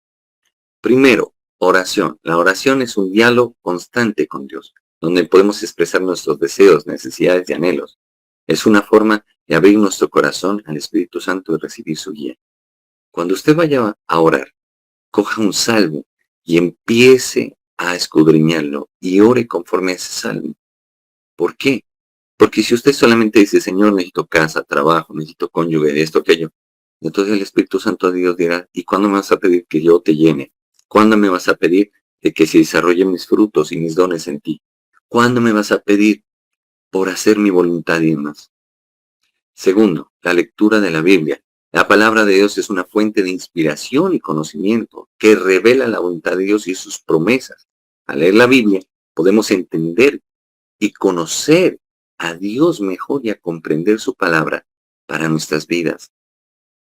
Primero, oración. La oración es un diálogo constante con Dios, donde podemos expresar nuestros deseos, necesidades y anhelos. Es una forma de abrir nuestro corazón al Espíritu Santo y recibir su guía. Cuando usted vaya a orar, coja un salmo y empiece a escudriñarlo y ore conforme a ese salmo. ¿Por qué? Porque si usted solamente dice, Señor, necesito casa, trabajo, necesito cónyuge, esto, aquello, entonces el Espíritu Santo de Dios dirá, ¿y cuándo me vas a pedir que yo te llene? ¿Cuándo me vas a pedir de que se desarrollen mis frutos y mis dones en ti? ¿Cuándo me vas a pedir por hacer mi voluntad y demás? Segundo, la lectura de la Biblia. La palabra de Dios es una fuente de inspiración y conocimiento que revela la voluntad de Dios y sus promesas. Al leer la Biblia podemos entender y conocer a Dios mejor y a comprender su palabra para nuestras vidas.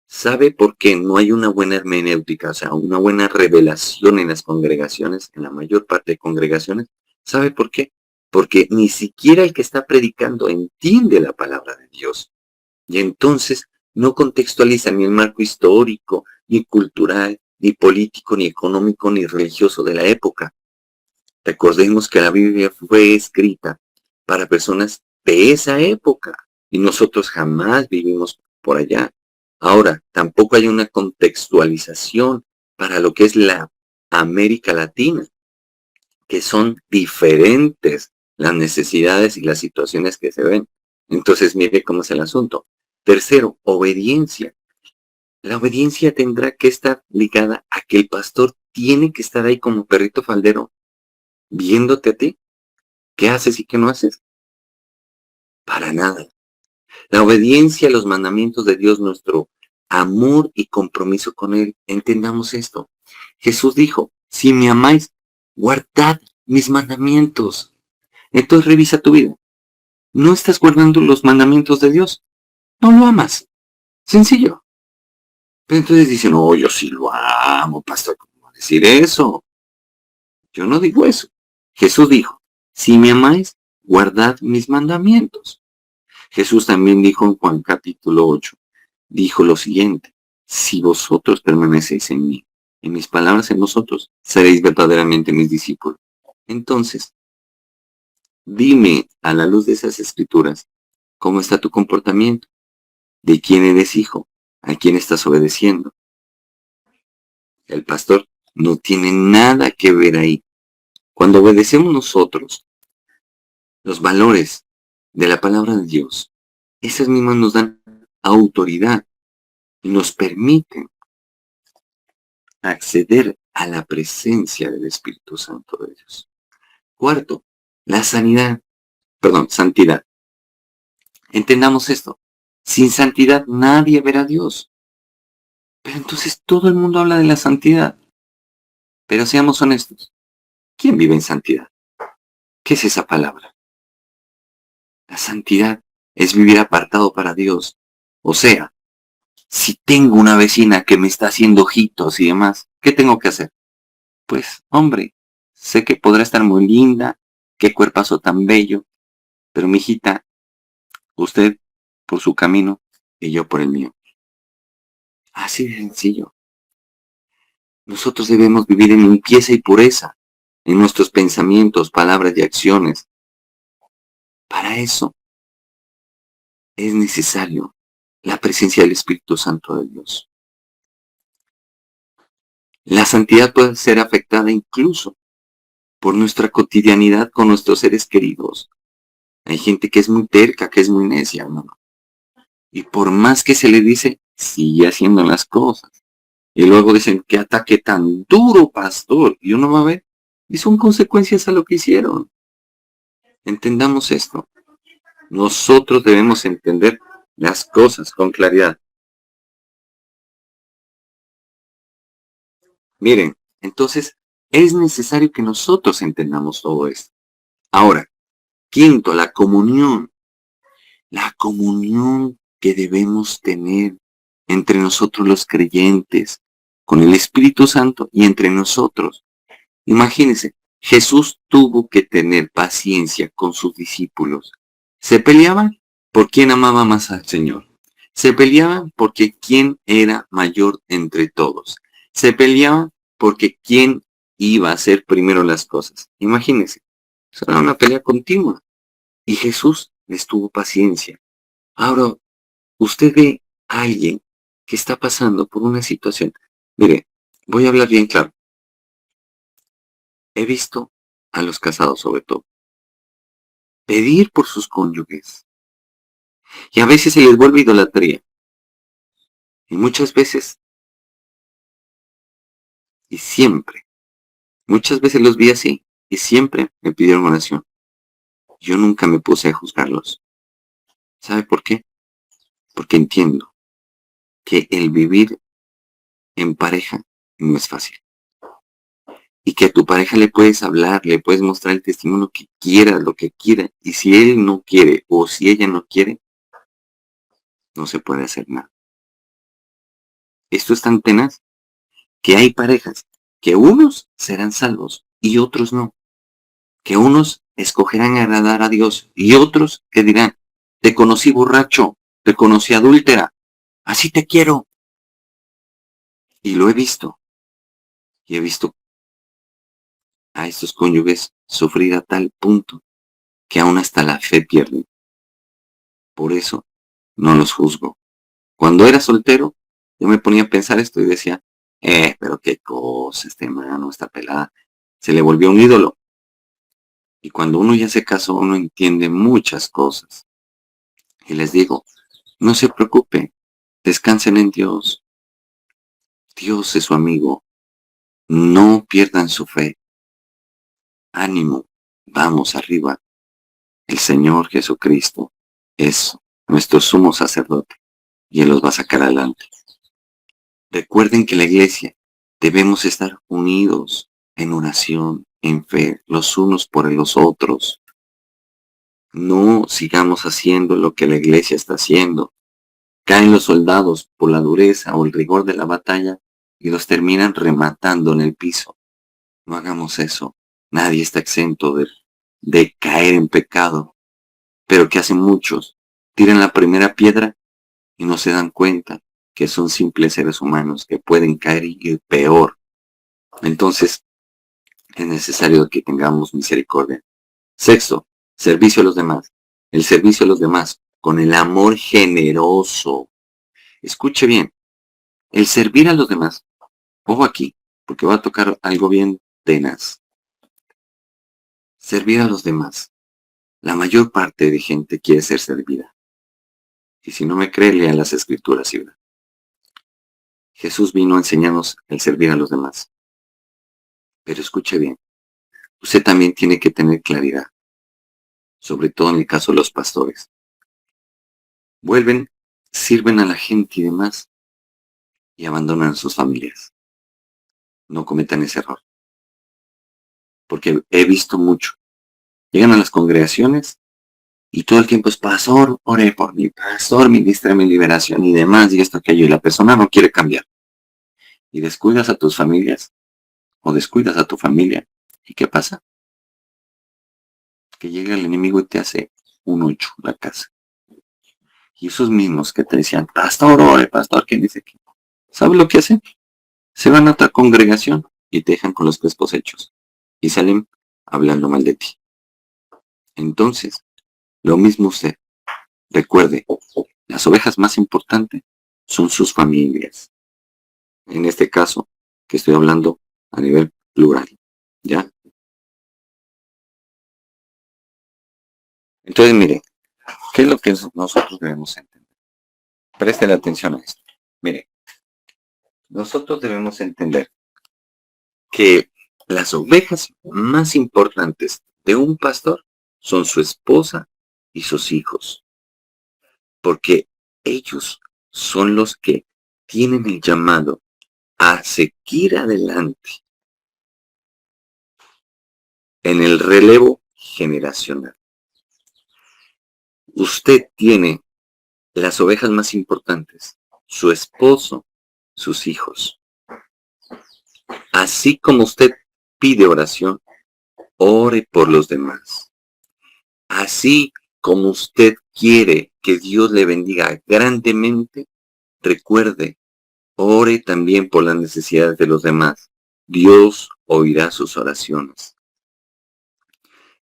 ¿Sabe por qué no hay una buena hermenéutica, o sea, una buena revelación en las congregaciones, en la mayor parte de congregaciones? ¿Sabe por qué? Porque ni siquiera el que está predicando entiende la palabra de Dios. Y entonces no contextualiza ni el marco histórico, ni cultural, ni político, ni económico, ni religioso de la época. Recordemos que la Biblia fue escrita para personas de esa época. y nosotros jamás vivimos por allá. Ahora, tampoco hay una contextualización para lo que es la América Latina, que son diferentes las necesidades y las situaciones que se ven. Entonces, mire cómo es el asunto. Tercero, obediencia. La obediencia tendrá que estar ligada a que el pastor tiene que estar ahí como perrito faldero, viéndote a ti. ¿Qué haces y qué no haces? Para nada. La obediencia a los mandamientos de Dios, nuestro amor y compromiso con Él. Entendamos esto. Jesús dijo, si me amáis, guardad mis mandamientos. Entonces revisa tu vida. ¿No estás guardando los mandamientos de Dios? No lo amas. Sencillo. Pero entonces dicen, no, yo sí lo amo, pastor. ¿Cómo va a decir eso? Yo no digo eso. Jesús dijo, si me amáis, guardad mis mandamientos. Jesús también dijo en Juan capítulo 8, dijo lo siguiente, si vosotros permanecéis en mí, en mis palabras en vosotros, seréis verdaderamente mis discípulos. Entonces, dime a la luz de esas escrituras, ¿cómo está tu comportamiento? ¿De quién eres hijo? ¿A quién estás obedeciendo? El pastor no tiene nada que ver ahí. Cuando obedecemos nosotros los valores de la palabra de Dios, esas mismas nos dan autoridad y nos permiten acceder a la presencia del Espíritu Santo de Dios. Cuarto, la santidad. Entendamos esto. Sin santidad nadie verá a Dios. Pero entonces todo el mundo habla de la santidad. Pero seamos honestos. ¿Quién vive en santidad? ¿Qué es esa palabra? La santidad es vivir apartado para Dios. O sea, si tengo una vecina que me está haciendo ojitos y demás, ¿qué tengo que hacer? Pues, hombre, sé que podrá estar muy linda, qué cuerpazo tan bello, pero mijita, usted por su camino y yo por el mío. Así de sencillo. Nosotros debemos vivir en limpieza y pureza en nuestros pensamientos, palabras y acciones. Para eso es necesario la presencia del Espíritu Santo de Dios. La santidad puede ser afectada incluso por nuestra cotidianidad con nuestros seres queridos. Hay gente que es muy terca, que es muy necia, hermano. Y por más que se le dice, sigue haciendo las cosas. Y luego dicen, qué ataque tan duro, pastor. Y uno va a ver, y son consecuencias a lo que hicieron. Entendamos esto. Nosotros debemos entender las cosas con claridad. Miren, entonces es necesario que nosotros entendamos todo esto. Ahora, quinto, la comunión. La comunión que debemos tener entre nosotros los creyentes, con el Espíritu Santo y entre nosotros. Imagínense, Jesús tuvo que tener paciencia con sus discípulos. Se peleaban por quién amaba más al Señor. Se peleaban porque quién era mayor entre todos. Se peleaban porque quién iba a hacer primero las cosas. Imagínense, eso era una pelea continua. Y Jesús les tuvo paciencia. Ahora, usted ve a alguien que está pasando por una situación. Mire, voy a hablar bien claro. He visto a los casados sobre todo pedir por sus cónyuges y a veces se les vuelve idolatría y muchas veces y siempre, muchas veces los vi así y siempre me pidieron oración. Yo nunca me puse a juzgarlos. ¿Sabe por qué? Porque entiendo que el vivir en pareja no es fácil y que a tu pareja le puedes hablar, le puedes mostrar el testimonio que quieras, lo que quiera, y si él no quiere o si ella no quiere, no se puede hacer nada. Esto es tan tenaz que hay parejas que unos serán salvos y otros no. Que unos escogerán agradar a Dios y otros que dirán, te conocí borracho, te conocí adúltera, así te quiero. Y lo he visto. Y he visto a estos cónyuges sufrir a tal punto que aún hasta la fe pierden. Por eso no los juzgo. Cuando era soltero, yo me ponía a pensar esto y decía, pero qué cosa, este hermano, esta pelada. Se le volvió un ídolo. Y cuando uno ya se casó, uno entiende muchas cosas. Y les digo, no se preocupen, descansen en Dios. Dios es su amigo. No pierdan su fe. Ánimo, vamos arriba. El Señor Jesucristo es nuestro sumo sacerdote y Él los va a sacar adelante. Recuerden que la iglesia debemos estar unidos en oración, en fe, los unos por los otros. No sigamos haciendo lo que la iglesia está haciendo. Caen los soldados por la dureza o el rigor de la batalla y los terminan rematando en el piso. No hagamos eso. Nadie está exento de caer en pecado. Pero ¿qué hacen muchos? Tiran la primera piedra y no se dan cuenta que son simples seres humanos que pueden caer y ir peor. Entonces, es necesario que tengamos misericordia. Sexto, servicio a los demás. El servicio a los demás con el amor generoso. Escuche bien, el servir a los demás. Ojo aquí, porque va a tocar algo bien tenaz. Servir a los demás. La mayor parte de gente quiere ser servida. Y si no me cree, lean las escrituras y verá. Jesús vino a enseñarnos el servir a los demás. Pero escuche bien, usted también tiene que tener claridad, sobre todo en el caso de los pastores. Vuelven, sirven a la gente y demás, y abandonan a sus familias. No cometan ese error. Porque he visto mucho. Llegan a las congregaciones y todo el tiempo es, pastor, ore por mi pastor, ministra mi liberación y demás, y esto, aquello, y la persona no quiere cambiar. Y descuidas a tus familias, o descuidas a tu familia, ¿y qué pasa? Que llega el enemigo y te hace un ocho en la casa. Y esos mismos que te decían, pastor, ore, pastor, ¿quién dice que? ¿Sabes lo que hacen? Se van a otra congregación y te dejan con los crespos hechos. Y salen hablando mal de ti. Entonces, lo mismo usted. Recuerde, las ovejas más importantes son sus familias. En este caso, que estoy hablando a nivel plural. ¿Ya? Entonces, mire, ¿qué es lo que nosotros debemos entender? Presten atención a esto. Mire, nosotros debemos entender que las ovejas más importantes de un pastor son su esposa y sus hijos, porque ellos son los que tienen el llamado a seguir adelante en el relevo generacional. Usted tiene las ovejas más importantes, su esposo, sus hijos. Así como usted pide oración, ore por los demás. Así como usted quiere que Dios le bendiga grandemente, recuerde, ore también por las necesidades de los demás. Dios oirá sus oraciones.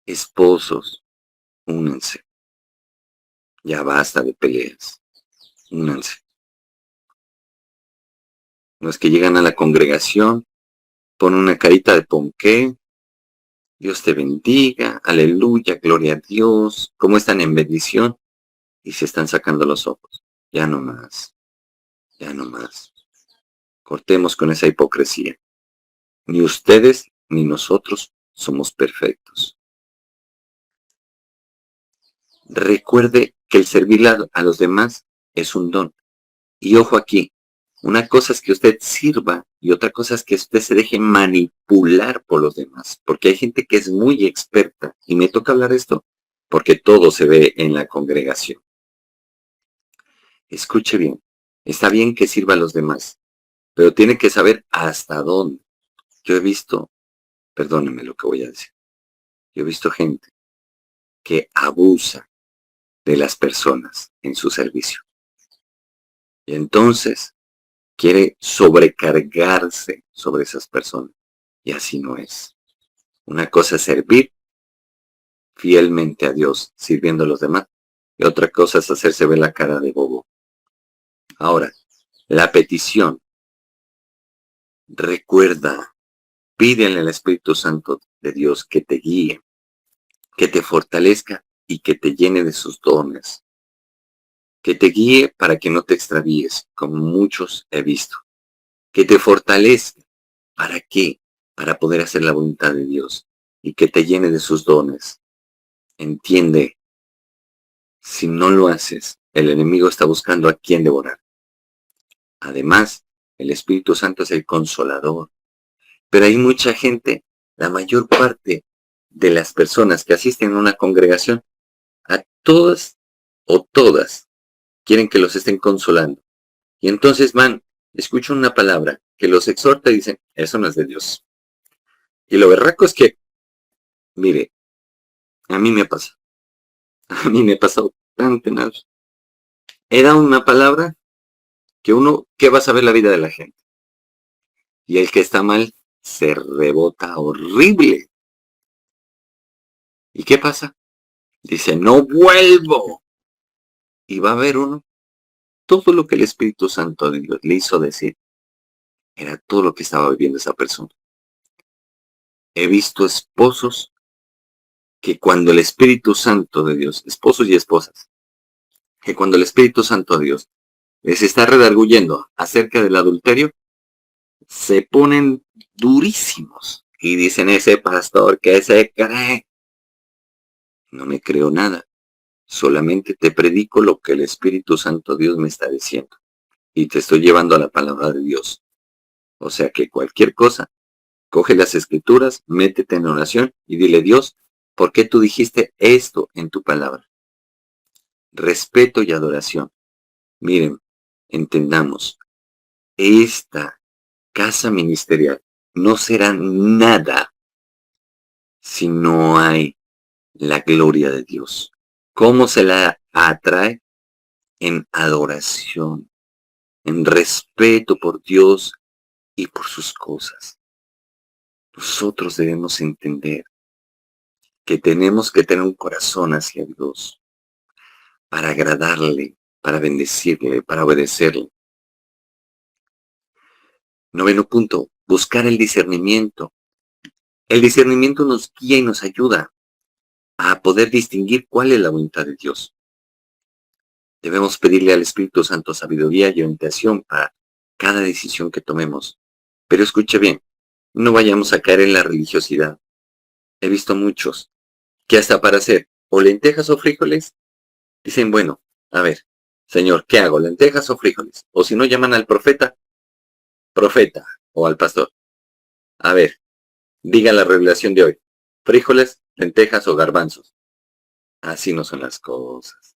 Esposos, únanse. Ya basta de peleas. Únanse. Los que llegan a la congregación, ponen una carita de ponqué. Dios te bendiga, aleluya, gloria a Dios. ¿Cómo están en bendición? Y se están sacando los ojos. Ya no más. Ya no más. Cortemos con esa hipocresía. Ni ustedes ni nosotros somos perfectos. Recuerde que el servir a los demás es un don. Y ojo aquí, una cosa es que usted sirva y otra cosa es que usted se deje manipular por los demás. Porque hay gente que es muy experta. Y me toca hablar esto porque todo se ve en la congregación. Escuche bien. Está bien que sirva a los demás, pero tiene que saber hasta dónde. Yo he visto, perdónenme lo que voy a decir, yo he visto gente que abusa de las personas en su servicio. Y entonces quiere sobrecargarse sobre esas personas. Y así no es. Una cosa es servir fielmente a Dios, sirviendo a los demás. y otra cosa es hacerse ver la cara de bobo. Ahora, la petición. Recuerda, pídele al Espíritu Santo de Dios que te guíe, que te fortalezca y que te llene de sus dones. Que te guíe para que no te extravíes, como muchos he visto. Que te fortalezca. ¿Para qué? Para poder hacer la voluntad de Dios y que te llene de sus dones. Entiende, si no lo haces, el enemigo está buscando a quién devorar. Además, el Espíritu Santo es el consolador. Pero hay mucha gente, la mayor parte de las personas que asisten a una congregación, a todas o todas quieren que los estén consolando. Y entonces van, escuchan una palabra que los exhorta y dicen, eso no es de Dios. Y lo berraco es que, mire, a mí me pasa. A mí me ha pasado tan tenaz. Era una palabra que uno, ¿qué va a saber la vida de la gente? Y el que está mal se rebota horrible. ¿Y qué pasa? Dice, no vuelvo. Y va a haber uno. Todo lo que el Espíritu Santo de Dios le hizo decir era todo lo que estaba viviendo esa persona. He visto esposos que cuando el Espíritu Santo de Dios, esposos y esposas, que cuando el Espíritu Santo de Dios les está redarguyendo acerca del adulterio, se ponen durísimos y dicen, ese pastor que se cree. No me creo nada, solamente te predico lo que el Espíritu Santo Dios me está diciendo y te estoy llevando a la palabra de Dios. O sea que cualquier cosa, coge las escrituras, métete en oración y dile, Dios, ¿por qué tú dijiste esto en tu palabra? Respeto y adoración. Miren, entendamos, esta casa ministerial no será nada si no hay la gloria de Dios. ¿Cómo se la atrae? En adoración, en respeto por Dios y por sus cosas. Nosotros debemos entender que tenemos que tener un corazón hacia Dios para agradarle, para bendecirle, para obedecerle. 9º punto, buscar el discernimiento. El discernimiento nos guía y nos ayuda a poder distinguir cuál es la voluntad de Dios. Debemos pedirle al Espíritu Santo sabiduría y orientación para cada decisión que tomemos. Pero escuche bien, no vayamos a caer en la religiosidad. He visto muchos que hasta para hacer o lentejas o frijoles, dicen, bueno, a ver, Señor, ¿qué hago? ¿Lentejas o frijoles? O si no, llaman al profeta, o al pastor. A ver, diga la revelación de hoy. Frijoles, lentejas o garbanzos. Así no son las cosas.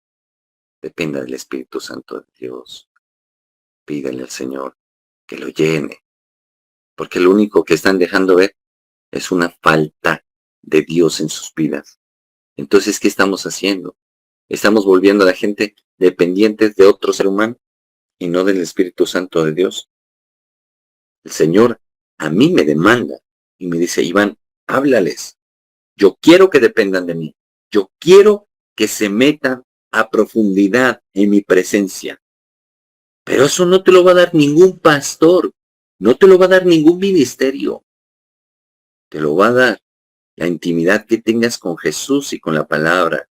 Dependa del Espíritu Santo de Dios. Pídele al Señor que lo llene. Porque lo único que están dejando ver es una falta de Dios en sus vidas. Entonces, ¿qué estamos haciendo? Estamos volviendo a la gente dependientes de otro ser humano y no del Espíritu Santo de Dios. El Señor a mí me demanda y me dice, Iván, háblales. Yo quiero que dependan de mí. Yo quiero que se metan a profundidad en mi presencia. Pero eso no te lo va a dar ningún pastor. No te lo va a dar ningún ministerio. Te lo va a dar la intimidad que tengas con Jesús y con la palabra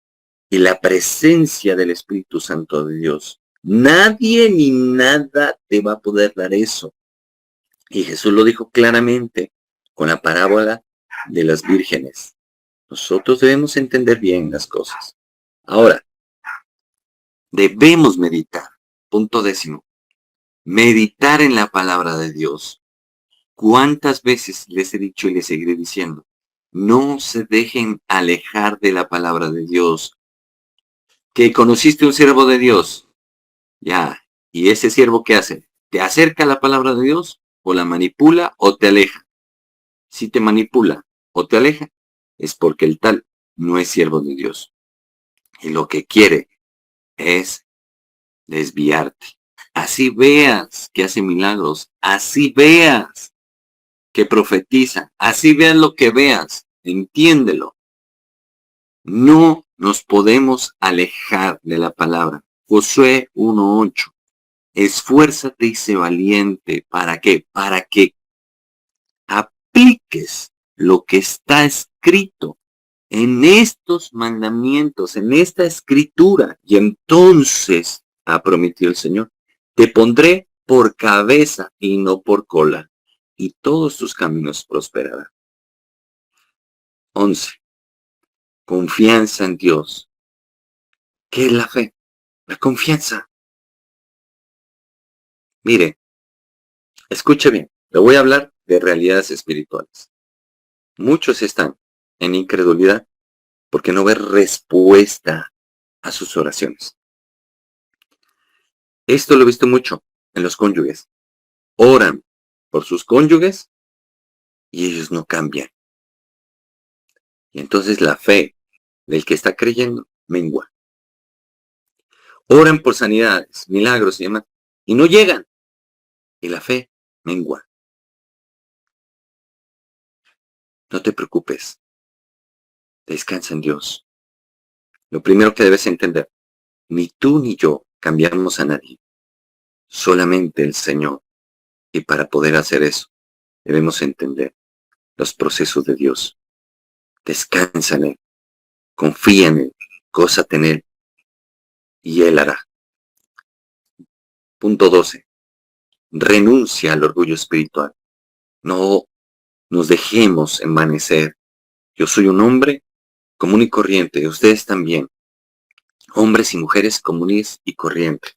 y la presencia del Espíritu Santo de Dios. Nadie ni nada te va a poder dar eso. Y Jesús lo dijo claramente con la parábola de las vírgenes. Nosotros debemos entender bien las cosas. Ahora, debemos meditar. Punto 10. Meditar en la palabra de Dios. ¿Cuántas veces les he dicho y les seguiré diciendo? No se dejen alejar de la palabra de Dios. Que conociste un siervo de Dios. Ya. ¿Y ese siervo qué hace? ¿Te acerca a la palabra de Dios? ¿O la manipula o te aleja? Si te manipula o te aleja, es porque el tal no es siervo de Dios. Y lo que quiere es desviarte. Así veas que hace milagros. Así veas que profetiza. Así veas lo que veas. Entiéndelo. No nos podemos alejar de la palabra. Josué 1:8. Esfuérzate y sé valiente. ¿Para qué? Para que apliques lo que está escrito en estos mandamientos, en esta escritura. Y entonces, ha prometido el Señor, te pondré por cabeza y no por cola, y todos tus caminos prosperarán. 11. Confianza en Dios. ¿Qué es la fe? La confianza. Mire, escuche bien, le voy a hablar de realidades espirituales. Muchos están en incredulidad porque no ven respuesta a sus oraciones. Esto lo he visto mucho en los cónyuges. Oran por sus cónyuges y ellos no cambian. Y entonces la fe del que está creyendo mengua. Oran por sanidades, milagros y demás, y no llegan. Y la fe mengua. No te preocupes. Descansa en Dios. Lo primero que debes entender, ni tú ni yo cambiamos a nadie. Solamente el Señor. Y para poder hacer eso, debemos entender los procesos de Dios. Descansa en Él. Confía en Él. Gózate en Él. Y Él hará. Punto 12. Renuncia al orgullo espiritual. No nos dejemos envanecer. Yo soy un hombre común y corriente. Ustedes también. Hombres y mujeres comunes y corrientes.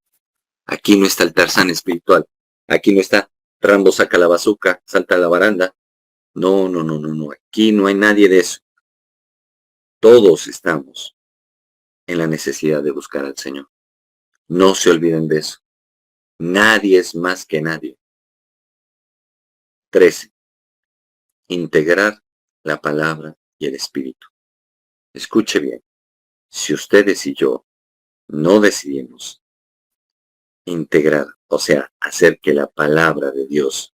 Aquí no está el Tarzán espiritual. Aquí no está Rambo saca la bazuca, salta a la baranda. No. Aquí no hay nadie de eso. Todos estamos en la necesidad de buscar al Señor. No se olviden de eso. Nadie es más que nadie. 13. Integrar la palabra y el espíritu. Escuche bien. Si ustedes y yo no decidimos integrar, o sea, hacer que la palabra de Dios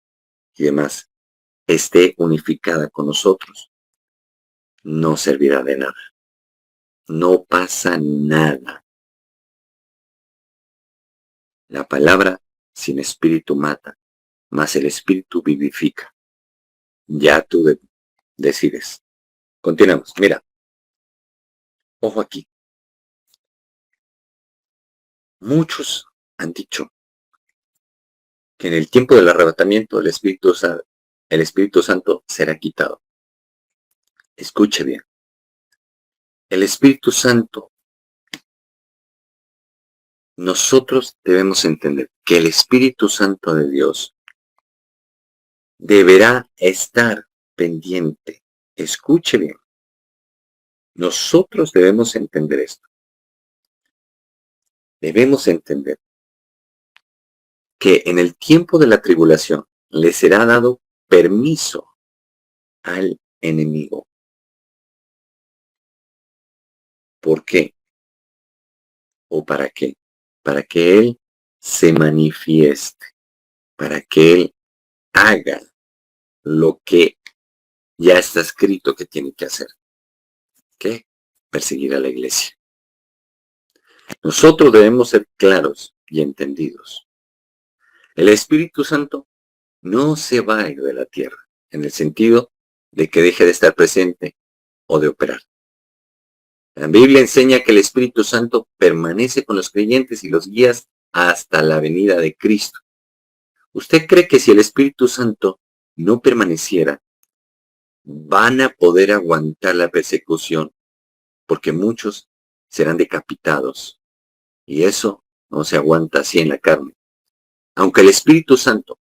y demás esté unificada con nosotros, no servirá de nada. No pasa nada. La palabra sin espíritu mata, mas el espíritu vivifica. Ya tú decides. Continuamos. Mira. Ojo aquí. Muchos han dicho que en el tiempo del arrebatamiento el Espíritu Santo será quitado. Escuche bien. El Espíritu Santo, nosotros debemos entender que el Espíritu Santo de Dios deberá estar pendiente. Escuche bien. Nosotros debemos entender esto. Debemos entender que en el tiempo de la tribulación le será dado permiso al enemigo. ¿Por qué? ¿O para qué? Para que Él se manifieste, para que Él haga lo que ya está escrito que tiene que hacer. ¿Qué? Perseguir a la iglesia. Nosotros debemos ser claros y entendidos. El Espíritu Santo no se va a ir de la tierra, en el sentido de que deje de estar presente o de operar. La Biblia enseña que el Espíritu Santo permanece con los creyentes y los guía hasta la venida de Cristo. ¿Usted cree que si el Espíritu Santo no permaneciera, van a poder aguantar la persecución? Porque muchos serán decapitados. Y eso no se aguanta así en la carne. Aunque el Espíritu Santo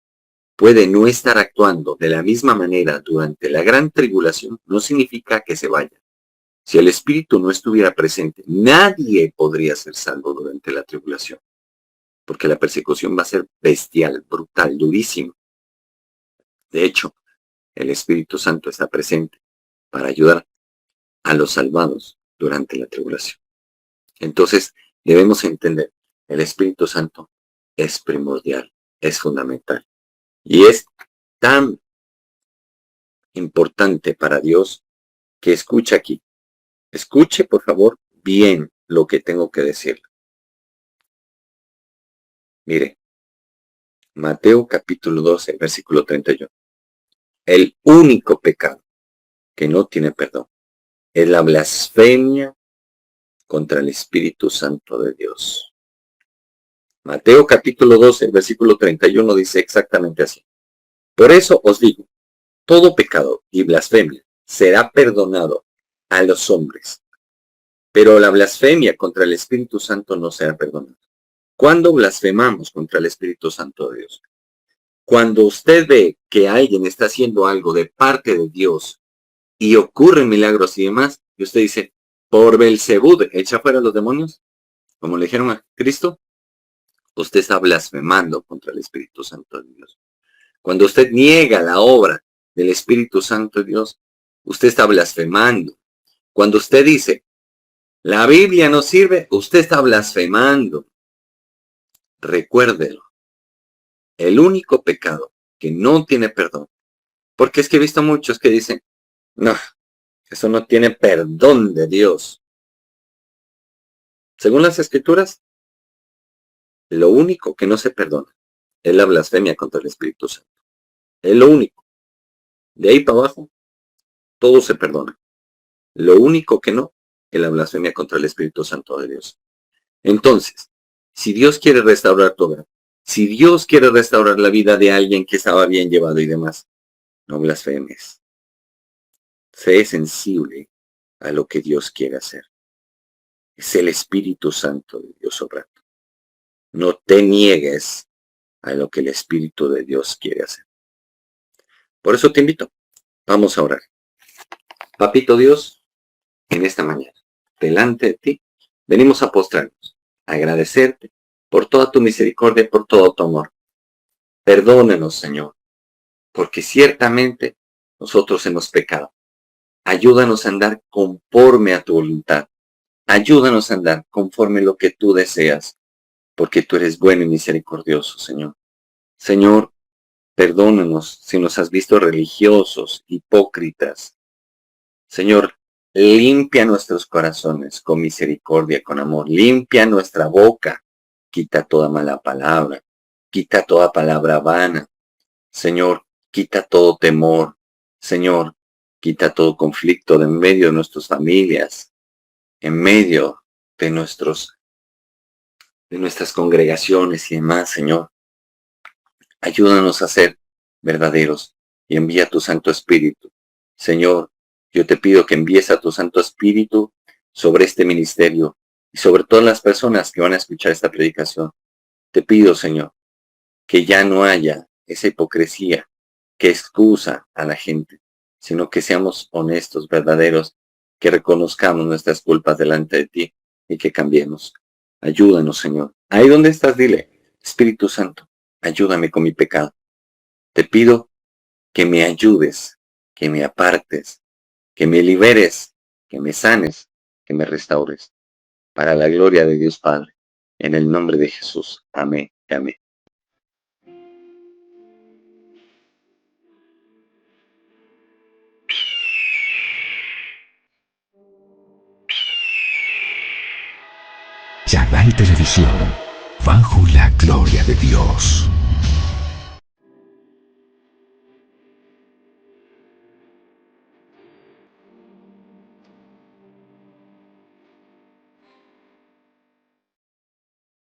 puede no estar actuando de la misma manera durante la gran tribulación, no significa que se vaya. Si el Espíritu no estuviera presente, nadie podría ser salvo durante la tribulación. Porque la persecución va a ser bestial, brutal, durísima. De hecho, el Espíritu Santo está presente para ayudar a los salvados durante la tribulación. Entonces, debemos entender, el Espíritu Santo es primordial, es fundamental. Y es tan importante para Dios que escuche aquí. Escuche, por favor, bien lo que tengo que decirle. Mire, Mateo capítulo 12, versículo 31. El único pecado que no tiene perdón es la blasfemia contra el Espíritu Santo de Dios. Mateo capítulo 12, versículo 31 dice exactamente así. Por eso os digo, todo pecado y blasfemia será perdonado a los hombres, pero la blasfemia contra el Espíritu Santo no será perdonada. ¿Cuándo blasfemamos contra el Espíritu Santo de Dios? Cuando usted ve que alguien está haciendo algo de parte de Dios y ocurren milagros y demás, y usted dice, por Belzebú, echa fuera a los demonios, como le dijeron a Cristo, usted está blasfemando contra el Espíritu Santo de Dios. Cuando usted niega la obra del Espíritu Santo de Dios, usted está blasfemando. Cuando usted dice, la Biblia no sirve, usted está blasfemando. Recuérdelo. El único pecado que no tiene perdón. Porque es que he visto muchos que dicen, no, eso no tiene perdón de Dios. Según las Escrituras, lo único que no se perdona es la blasfemia contra el Espíritu Santo. Es lo único. De ahí para abajo, todo se perdona. Lo único que no es la blasfemia contra el Espíritu Santo de Dios. Entonces, si Dios quiere restaurar tu hogar, si Dios quiere restaurar la vida de alguien que estaba bien llevado y demás, no blasfemes. Sé sensible a lo que Dios quiere hacer. Es el Espíritu Santo de Dios obrando. No te niegues a lo que el Espíritu de Dios quiere hacer. Por eso te invito. Vamos a orar. Papito Dios, en esta mañana, delante de ti, venimos a postrarnos, a agradecerte por toda tu misericordia, por todo tu amor. Perdónanos, Señor, porque ciertamente nosotros hemos pecado. Ayúdanos a andar conforme a tu voluntad. Ayúdanos a andar conforme a lo que tú deseas, porque tú eres bueno y misericordioso, Señor. Señor, perdónanos si nos has visto religiosos, hipócritas. Señor, limpia nuestros corazones con misericordia, con amor. Limpia nuestra boca. Quita toda mala palabra. Quita toda palabra vana. Señor, quita todo temor. Señor, quita todo conflicto de en medio de nuestras familias, en medio de nuestras congregaciones y demás, Señor. Ayúdanos a ser verdaderos y envía tu Santo Espíritu. Señor, yo te pido que envíes a tu Santo Espíritu sobre este ministerio y sobre todas las personas que van a escuchar esta predicación. Te pido, Señor, que ya no haya esa hipocresía que excusa a la gente, sino que seamos honestos, verdaderos, que reconozcamos nuestras culpas delante de ti y que cambiemos. Ayúdanos, Señor. Ahí donde estás, dile, Espíritu Santo, ayúdame con mi pecado. Te pido que me ayudes, que me apartes, que me liberes, que me sanes, que me restaures. Para la gloria de Dios Padre. En el nombre de Jesús. Amén y amén.
Channel Televisión, bajo la gloria de Dios.